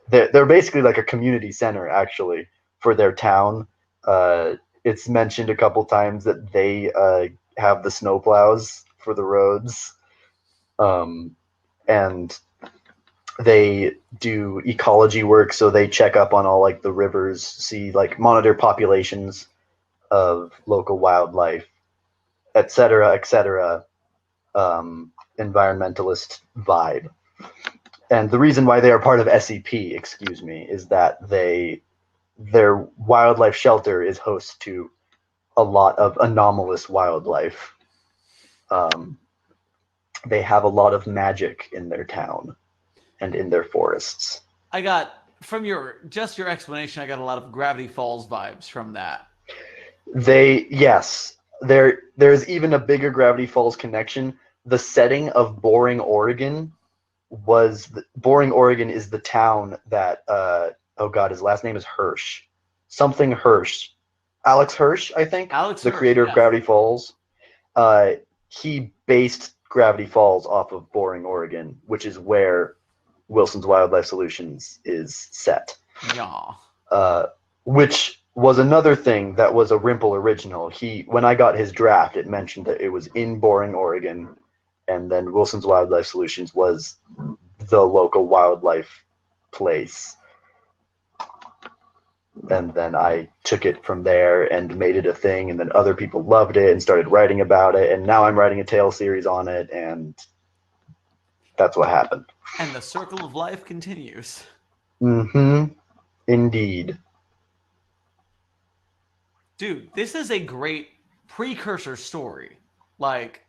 [SPEAKER 3] they're basically like a community center actually for their town. It's mentioned a couple times that they have the snowplows for the roads, and they do ecology work. So they check up on all like the rivers, monitor populations of local wildlife, etc., etc. Environmentalist vibe. And the reason why they are part of SCP, excuse me, is that their wildlife shelter is host to a lot of anomalous wildlife. They have a lot of magic in their town and in their forests.
[SPEAKER 1] I got, from your explanation, I got a lot of Gravity Falls vibes from that.
[SPEAKER 3] Yes, there's even a bigger Gravity Falls connection. The setting of Boring, Oregon Boring, Oregon is the town that oh god, his last name is Hirsch. Something Hirsch. Alex Hirsch, I think.
[SPEAKER 1] Alex
[SPEAKER 3] the
[SPEAKER 1] Hirsch,
[SPEAKER 3] creator
[SPEAKER 1] yeah.
[SPEAKER 3] of Gravity Falls. He based Gravity Falls off of Boring, Oregon, which is where Wilson's Wildlife Solutions is set.
[SPEAKER 1] Yeah.
[SPEAKER 3] Which was another thing that was a Rimple original. When I got his draft, it mentioned that it was in Boring, Oregon, and then Wilson's Wildlife Solutions was the local wildlife place. And then I took it from there and made it a thing, and then other people loved it and started writing about it, and now I'm writing a Tale series on it, and that's what happened.
[SPEAKER 1] And the circle of life continues.
[SPEAKER 3] Mm-hmm. Indeed.
[SPEAKER 1] Dude, this is a great precursor story. Like,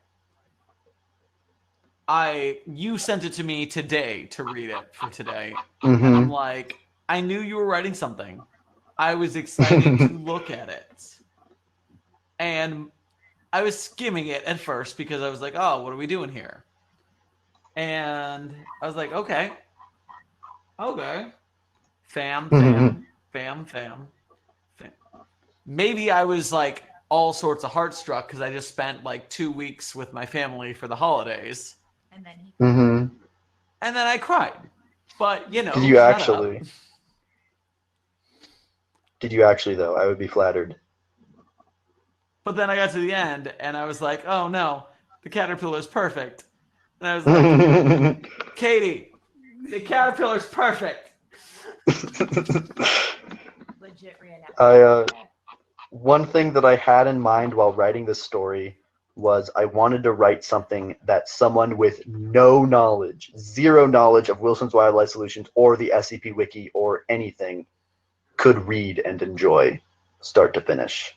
[SPEAKER 1] you sent it to me today to read it for today.
[SPEAKER 3] Mm-hmm.
[SPEAKER 1] And I'm like, I knew you were writing something. I was excited to look at it. And I was skimming it at first because I was like, oh, what are we doing here? And I was like, okay. Fam. Maybe I was like all sorts of heartstruck because I just spent like 2 weeks with my family for the holidays.
[SPEAKER 2] And then he
[SPEAKER 3] Mm-hmm.
[SPEAKER 1] And then I cried. But, you know,
[SPEAKER 3] Did you
[SPEAKER 1] shut
[SPEAKER 3] actually?
[SPEAKER 1] up.
[SPEAKER 3] Did you actually, though? I would be flattered.
[SPEAKER 1] But then I got to the end and I was like, oh no, the caterpillar's perfect. And I was like, Katie, the caterpillar's perfect.
[SPEAKER 2] legit reenacted.
[SPEAKER 3] One thing that I had in mind while writing this story was I wanted to write something that someone with no knowledge, zero knowledge of Wilson's Wildlife Solutions or the SCP Wiki or anything could read and enjoy, start to finish.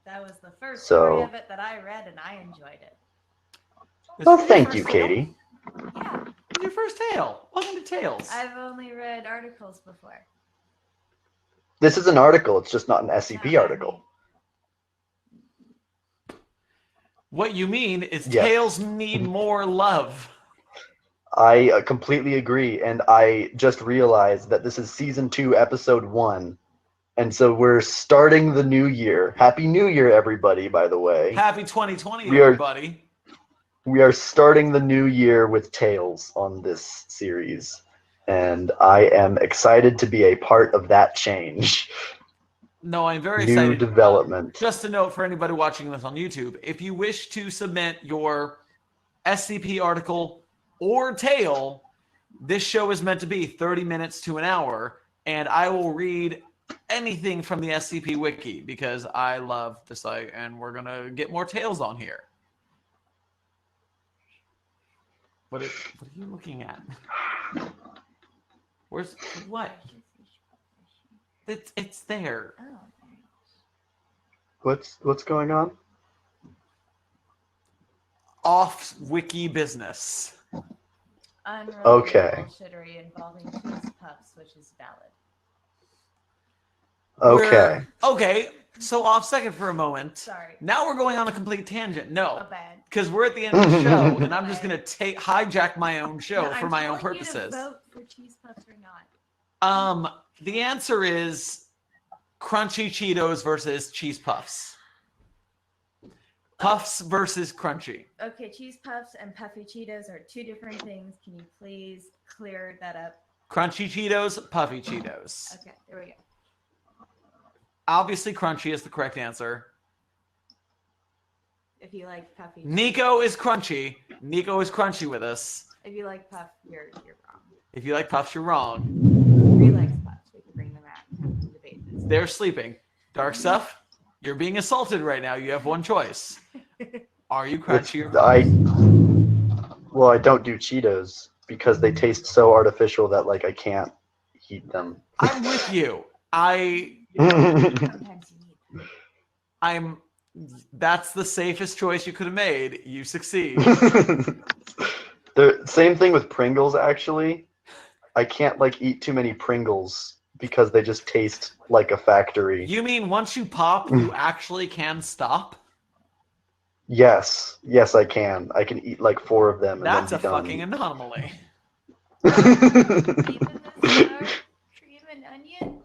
[SPEAKER 2] That was the first story
[SPEAKER 3] So,
[SPEAKER 2] of it that I read, and I enjoyed it.
[SPEAKER 3] well, thank you, Katie.
[SPEAKER 2] Yeah,
[SPEAKER 1] It's your first tale. Welcome to Tales.
[SPEAKER 2] I've only read articles before.
[SPEAKER 3] This is an article. It's just not an
[SPEAKER 2] Not
[SPEAKER 3] SCP
[SPEAKER 2] by
[SPEAKER 3] article.
[SPEAKER 2] me.
[SPEAKER 1] What you mean is
[SPEAKER 3] Yes.
[SPEAKER 1] Tales need more love.
[SPEAKER 3] I completely agree, and I just realized that this is season 2, episode 1, and so we're starting the new year. Happy New Year, everybody! By the way,
[SPEAKER 1] Happy 2020,
[SPEAKER 3] We are-
[SPEAKER 1] everybody.
[SPEAKER 3] we are starting the new year with Tales on this series, and I am excited to be a part of that change.
[SPEAKER 1] No, I'm very
[SPEAKER 3] New
[SPEAKER 1] excited.
[SPEAKER 3] development.
[SPEAKER 1] Just a note for anybody watching this on YouTube, if you wish to submit your SCP article or tale, this show is meant to be 30 minutes to an hour, and I will read anything from the SCP Wiki because I love the site, and we're going to get more tales on here. What are you looking at? Where's what? It's there.
[SPEAKER 2] Oh,
[SPEAKER 3] What's going on?
[SPEAKER 1] Off wiki business.
[SPEAKER 2] unrelated
[SPEAKER 3] Okay.
[SPEAKER 2] bullshittery involving cheese puffs, which is valid.
[SPEAKER 3] Okay.
[SPEAKER 1] Okay, so off second for a moment.
[SPEAKER 2] Sorry.
[SPEAKER 1] Now we're going on a complete tangent. No,
[SPEAKER 2] Oh, bad.
[SPEAKER 1] because we're at the end of the show, and I'm just gonna hijack my own show
[SPEAKER 2] No,
[SPEAKER 1] for
[SPEAKER 2] I'm
[SPEAKER 1] my own
[SPEAKER 2] telling you to
[SPEAKER 1] purposes.
[SPEAKER 2] vote for cheese puffs or not.
[SPEAKER 1] The answer is crunchy Cheetos versus cheese puffs. Puffs versus crunchy.
[SPEAKER 2] Okay, cheese puffs and puffy Cheetos are two different things. Can you please clear that up?
[SPEAKER 1] Crunchy Cheetos, puffy Cheetos.
[SPEAKER 2] Okay, there we go.
[SPEAKER 1] Obviously, crunchy is the correct answer.
[SPEAKER 2] If you like puffy,
[SPEAKER 1] Nico is crunchy. Nico is crunchy with us.
[SPEAKER 2] if you like puff, you're wrong.
[SPEAKER 1] If you like puffs, you're wrong.
[SPEAKER 2] Bree likes puffs. We can bring them out and have some debate this.
[SPEAKER 1] They're sleeping. Darkstuff, you're being assaulted right now. You have one choice. Are you crunchy or
[SPEAKER 3] Well, I don't do Cheetos because they taste so artificial that like I can't eat them.
[SPEAKER 1] I'm with you.
[SPEAKER 2] Sometimes you need them.
[SPEAKER 1] That's the safest choice you could have made. You succeed.
[SPEAKER 3] The same thing with Pringles, actually. I can't like eat too many Pringles because they just taste like a factory.
[SPEAKER 1] You mean once you pop, you actually can stop?
[SPEAKER 3] Yes, I can. I can eat like 4 of them.
[SPEAKER 1] That's a
[SPEAKER 3] and then be
[SPEAKER 1] fucking anomaly.
[SPEAKER 3] done.
[SPEAKER 2] Even the sour cream and onion.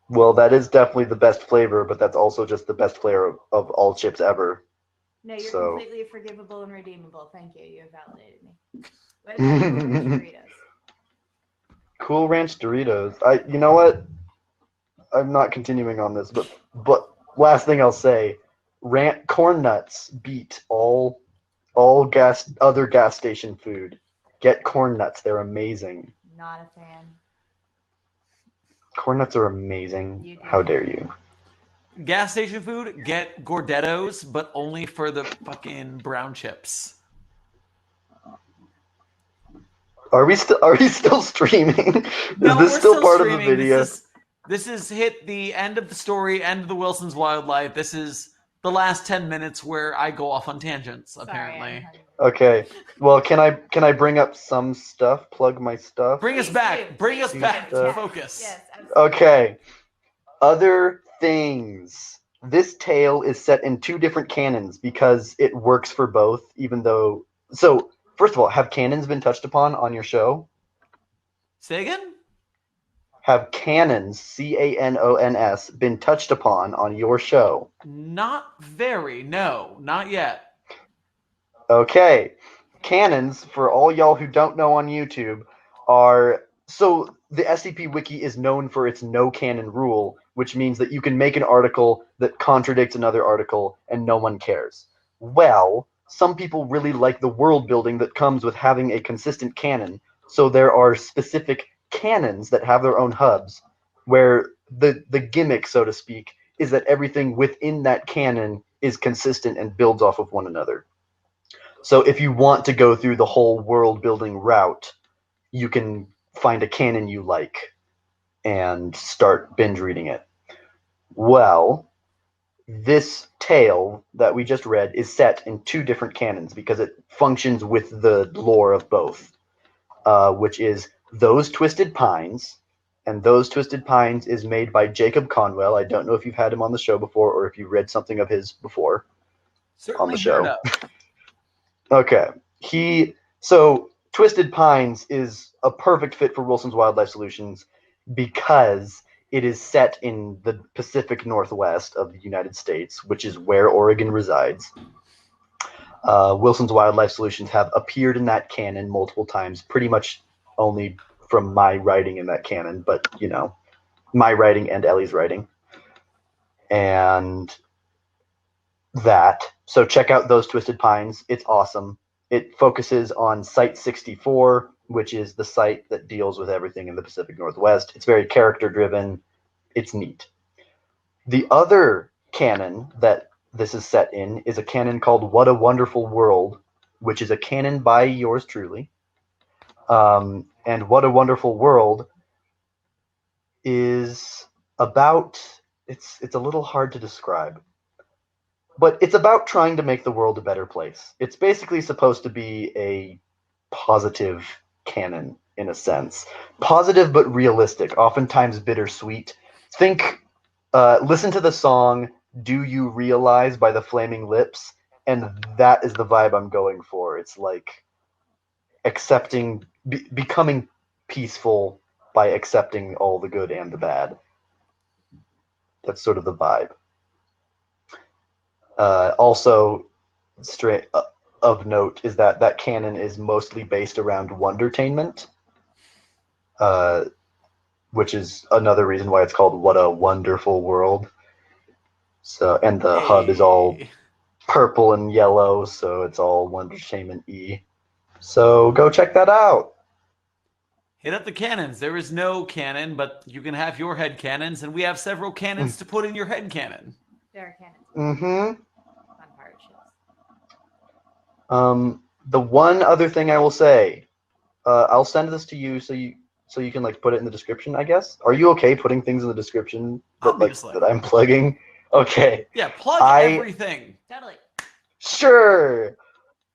[SPEAKER 3] Well, that is definitely the best flavor, but that's also just the best flavor of all chips ever.
[SPEAKER 2] No, you're
[SPEAKER 3] So-
[SPEAKER 2] completely forgivable and redeemable. Thank you. You have validated me. What about the Doritos?
[SPEAKER 3] Cool Ranch Doritos. You know what? I'm not continuing on this, but last thing I'll say, corn nuts beat all other gas station food. Get corn nuts; they're amazing.
[SPEAKER 2] Not a fan.
[SPEAKER 3] Corn nuts are amazing.
[SPEAKER 2] You do.
[SPEAKER 3] How dare you?
[SPEAKER 1] Gas station food, get Gordettos, but only for the fucking brown chips.
[SPEAKER 3] Are we still streaming?
[SPEAKER 1] No,
[SPEAKER 3] is this
[SPEAKER 1] we're
[SPEAKER 3] still part
[SPEAKER 1] streaming.
[SPEAKER 3] of the video?
[SPEAKER 1] This is hit the end of the story, end of the Wilson's Wildlife. This is the last 10 minutes where I go off on tangents,
[SPEAKER 2] Sorry,
[SPEAKER 1] apparently.
[SPEAKER 2] I'm hungry.
[SPEAKER 3] Okay. Well, can I bring up some stuff? Plug my stuff.
[SPEAKER 1] Bring us
[SPEAKER 2] Please
[SPEAKER 1] back.
[SPEAKER 2] do.
[SPEAKER 1] Bring us
[SPEAKER 2] Please
[SPEAKER 1] back
[SPEAKER 2] do.
[SPEAKER 1] to
[SPEAKER 3] Yes.
[SPEAKER 1] focus.
[SPEAKER 2] Yes, absolutely.
[SPEAKER 3] Okay. Other things. This tale is set in 2 different canons because it works for both, even though... So, first of all, have canons been touched upon on your show?
[SPEAKER 1] Say again?
[SPEAKER 3] Have canons, C-A-N-O-N-S, been touched upon on your show?
[SPEAKER 1] Not very. No, not yet.
[SPEAKER 3] Okay. Canons, for all y'all who don't know on YouTube, are... So, the SCP Wiki is known for its no canon rule, which means that you can make an article that contradicts another article and no one cares. Well, some people really like the world building that comes with having a consistent canon, so there are specific canons that have their own hubs, where the gimmick, so to speak, is that everything within that canon is consistent and builds off of one another. So if you want to go through the whole world building route, you can find a canon you like and start binge reading it. Well, this tale that we just read is set in 2 different canons because it functions with the lore of both, which is Those Twisted Pines. And Those Twisted Pines is made by Jacob Conwell. I don't know if you've had him on the show before or if you read something of his before on the show. Okay. So Twisted Pines is a perfect fit for Wilson's Wildlife Solutions because it is set in the Pacific Northwest of the United States, which is where Oregon resides. Wilson's Wildlife Solutions have appeared in that canon multiple times, pretty much only from my writing in that canon, but, you know, my writing and Ellie's writing. And that. So check out Those Twisted Pines. It's awesome. It focuses on Site-42, which is the site that deals with everything in the Pacific Northwest. It's very character-driven. It's neat. The other canon that this is set in is a canon called What a Wonderful World, which is a canon by yours truly. And What a Wonderful World is about, it's a little hard to describe, but it's about trying to make the world a better place. It's basically supposed to be a positive canon in a sense. Positive but realistic, oftentimes bittersweet. Listen to the song Do You Realize by the Flaming Lips, and that is the vibe I'm going for. It's like becoming peaceful by accepting all the good and the bad. That's sort of the vibe. Also, of note is that canon is mostly based around Wondertainment, which is another reason why it's called What a Wonderful World. So, and the HUD is all purple and yellow, so it's all Wondertainment-y. So go check that out.
[SPEAKER 1] Hit up the cannons. There is no canon, but you can have your head cannons, and we have several cannons to put in your head cannon.
[SPEAKER 2] There are cannons.
[SPEAKER 3] Mm-hmm.
[SPEAKER 2] On pirate ships.
[SPEAKER 3] The one other thing I will say, I'll send this to you so you can like put it in the description, I guess. Are you okay putting things in the description that I'm plugging? Okay.
[SPEAKER 1] Yeah, plug everything.
[SPEAKER 2] Totally.
[SPEAKER 3] Sure.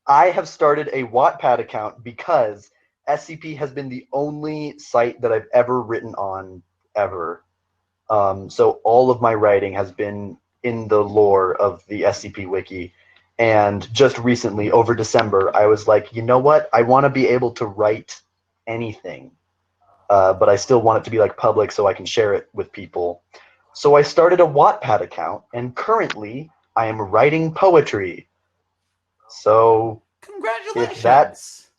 [SPEAKER 3] I have started a Wattpad account because SCP has been the only site that I've ever written on ever. So all of my writing has been in the lore of the SCP wiki. And just recently, over December, I was like, you know what? I want to be able to write anything, but I still want it to be like public so I can share it with people. So I started a Wattpad account, and currently I am writing poetry. So
[SPEAKER 1] congratulations.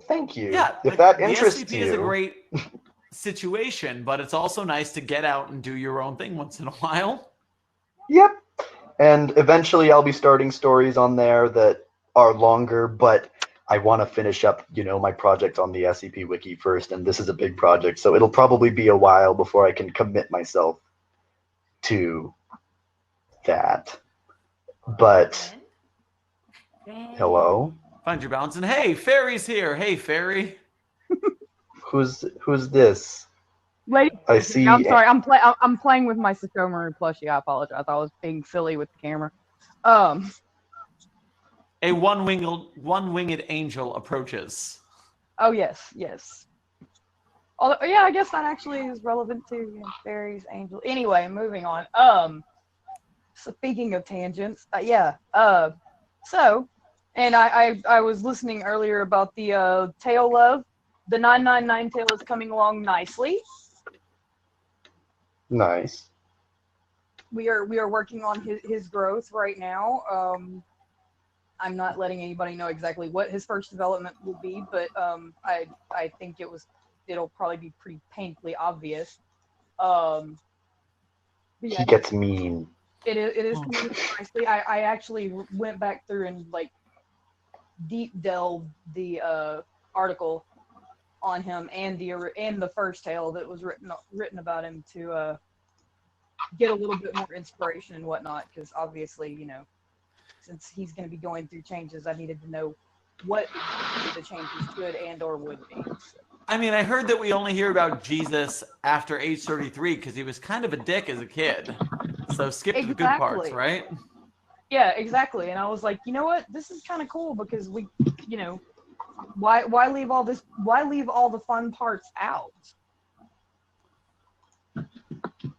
[SPEAKER 3] Thank you.
[SPEAKER 1] Yeah,
[SPEAKER 3] if that interests
[SPEAKER 1] the SCP
[SPEAKER 3] you,
[SPEAKER 1] is a great situation, but it's also nice to get out and do your own thing once in a while.
[SPEAKER 3] Yep. And eventually I'll be starting stories on there that are longer, but I want to finish up, my project on the SCP Wiki first, and this is a big project, so it'll probably be a while before I can commit myself to that. But, hello?
[SPEAKER 1] Find your balance, and hey, Fairy's here. Hey, Fairy.
[SPEAKER 3] Who's this?
[SPEAKER 4] Lady,
[SPEAKER 3] I see.
[SPEAKER 4] I'm sorry. I'm playing with my Sakomaru plushie. I apologize. I was being silly with the camera.
[SPEAKER 1] A one-winged angel approaches.
[SPEAKER 4] Oh yes. Although, yeah, I guess that actually is relevant to fairies, angels. Anyway, moving on. Speaking of tangents, So, and I was listening earlier about the Tale of the 999 Tale is coming along nicely.
[SPEAKER 3] Nice.
[SPEAKER 4] We are working on his growth right now. I'm not letting anybody know exactly what his first development will be, but I think it'll probably be pretty painfully obvious. Yeah,
[SPEAKER 3] he gets mean.
[SPEAKER 4] It is coming nicely. I actually went back through and deep delved the article on him and the first tale that was written about him to get a little bit more inspiration and whatnot, because obviously, you know, since he's going to be going through changes, I needed to know what the changes could and or would be. So.
[SPEAKER 1] I mean, I heard that we only hear about Jesus after age 33 because he was kind of a dick as a kid. So skip to the good parts, right?
[SPEAKER 4] Yeah, exactly. And I was like, you know what? This is kind of cool because we, you know, why leave all this? Why leave all the fun parts out?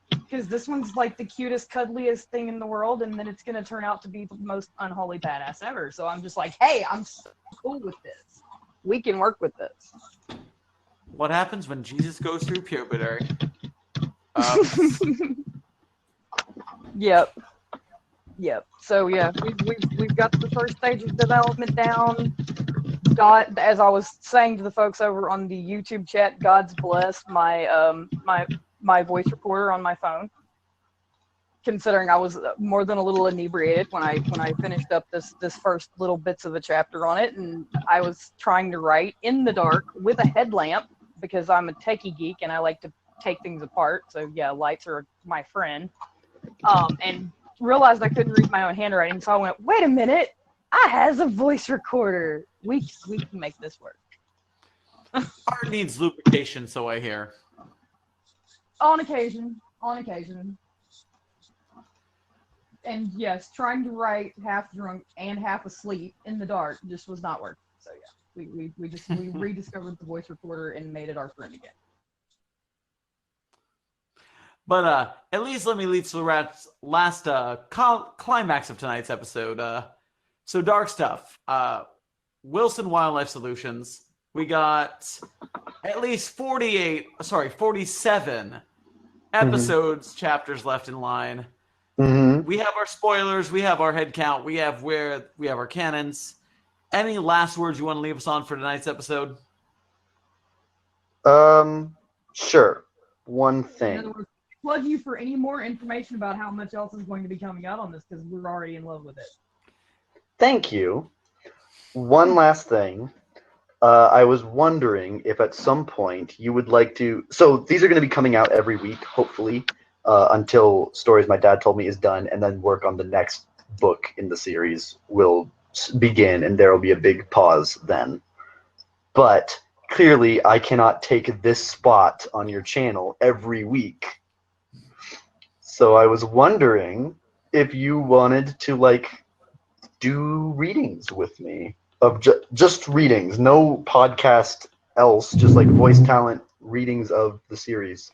[SPEAKER 4] Because this one's like the cutest, cuddliest thing in the world, and then it's gonna turn out to be the most unholy badass ever. So I'm just like, hey, I'm so cool with this. We can work with this.
[SPEAKER 1] What happens when Jesus goes through puberty?
[SPEAKER 4] Yep. So yeah, we've got the first stage of development down. God, as I was saying to the folks over on the YouTube chat, God's blessed my my voice recorder on my phone. Considering I was more than a little inebriated when I finished up this first little bits of a chapter on it, and I was trying to write in the dark with a headlamp because I'm a techie geek and I like to take things apart. So yeah, lights are my friend. And realized I couldn't read my own handwriting, so I went, wait a minute, I has a voice recorder. We can make this work.
[SPEAKER 1] Art needs lubrication, so I hear.
[SPEAKER 4] On occasion. And yes, trying to write half drunk and half asleep in the dark just was not working. So yeah, we rediscovered the voice recorder and made it our friend again.
[SPEAKER 1] But at least let me lead to the last climax of tonight's episode. So Darkstuff, Wilson Wildlife Solutions. We got at least 47 episodes, chapters left in line.
[SPEAKER 3] Mm-hmm.
[SPEAKER 1] We have our spoilers, we have our head count, we have our cannons. Any last words you want to leave us on for tonight's episode?
[SPEAKER 3] Sure. One
[SPEAKER 4] In
[SPEAKER 3] thing.
[SPEAKER 4] other words, plug you for any more information about how much else is going to be coming out on this, because we're already in love with it.
[SPEAKER 3] Thank you. One last thing. I was wondering if at some point you would like to... So these are going to be coming out every week, hopefully, until Stories My Dad Told Me is done, and then work on the next book in the series will begin, and there will be a big pause then. But clearly, I cannot take this spot on your channel every week. So I was wondering if you wanted to, like, do readings with me. Of just readings, no podcast else, just like voice talent readings of the series.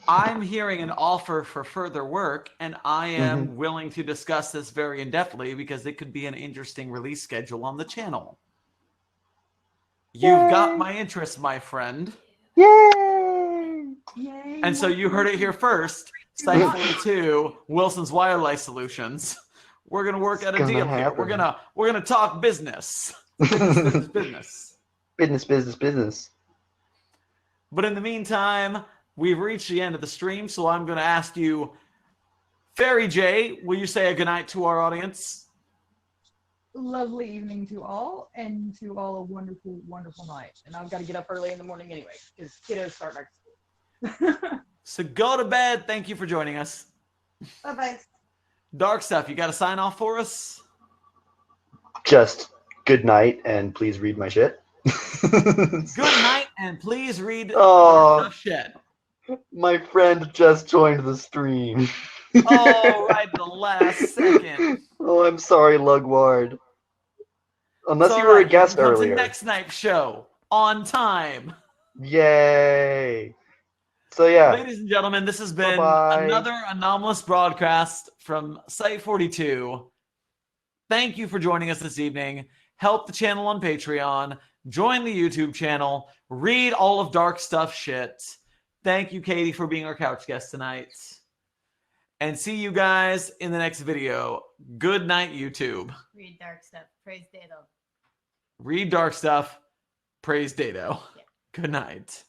[SPEAKER 1] I'm hearing an offer for further work, and I am willing to discuss this very in-depthly because it could be an interesting release schedule on the channel. You've got my interest, my friend.
[SPEAKER 3] Yay!
[SPEAKER 4] Yay!
[SPEAKER 1] And so you heard it here first. Site-42, Wilson's Wildlife Solutions. We're gonna work out a deal here. We're gonna talk business. Business.
[SPEAKER 3] Business.
[SPEAKER 1] But in the meantime, we've reached the end of the stream, so I'm gonna ask you, Fairy J, will you say a goodnight to our audience?
[SPEAKER 4] Lovely evening to all, and to all a wonderful, wonderful night. And I've got to get up early in the morning anyway, because kiddos start back to school.
[SPEAKER 1] So go to bed. Thank you for joining us.
[SPEAKER 4] Bye-bye.
[SPEAKER 1] Darkstuff, you got a sign off for us?
[SPEAKER 3] Just good night, and please read my shit.
[SPEAKER 1] Good night, and please read
[SPEAKER 3] Oh,
[SPEAKER 1] shit.
[SPEAKER 3] My friend just joined the stream.
[SPEAKER 1] Oh, right at the last second.
[SPEAKER 3] Oh, I'm sorry, Lugward. Unless you were a guest earlier.
[SPEAKER 1] Next night's show on time.
[SPEAKER 3] Yay! So yeah.
[SPEAKER 1] Ladies and gentlemen, this has been another anomalous broadcast from Site-42. Thank you for joining us this evening. Help the channel on Patreon. Join the YouTube channel. Read all of Darkstuff shit. Thank you, Katie, for being our couch guest tonight. And see you guys in the next video. Good night, YouTube.
[SPEAKER 2] Read Darkstuff. Praise Dado.
[SPEAKER 1] Read Darkstuff. Praise Dado. Yeah. Good night.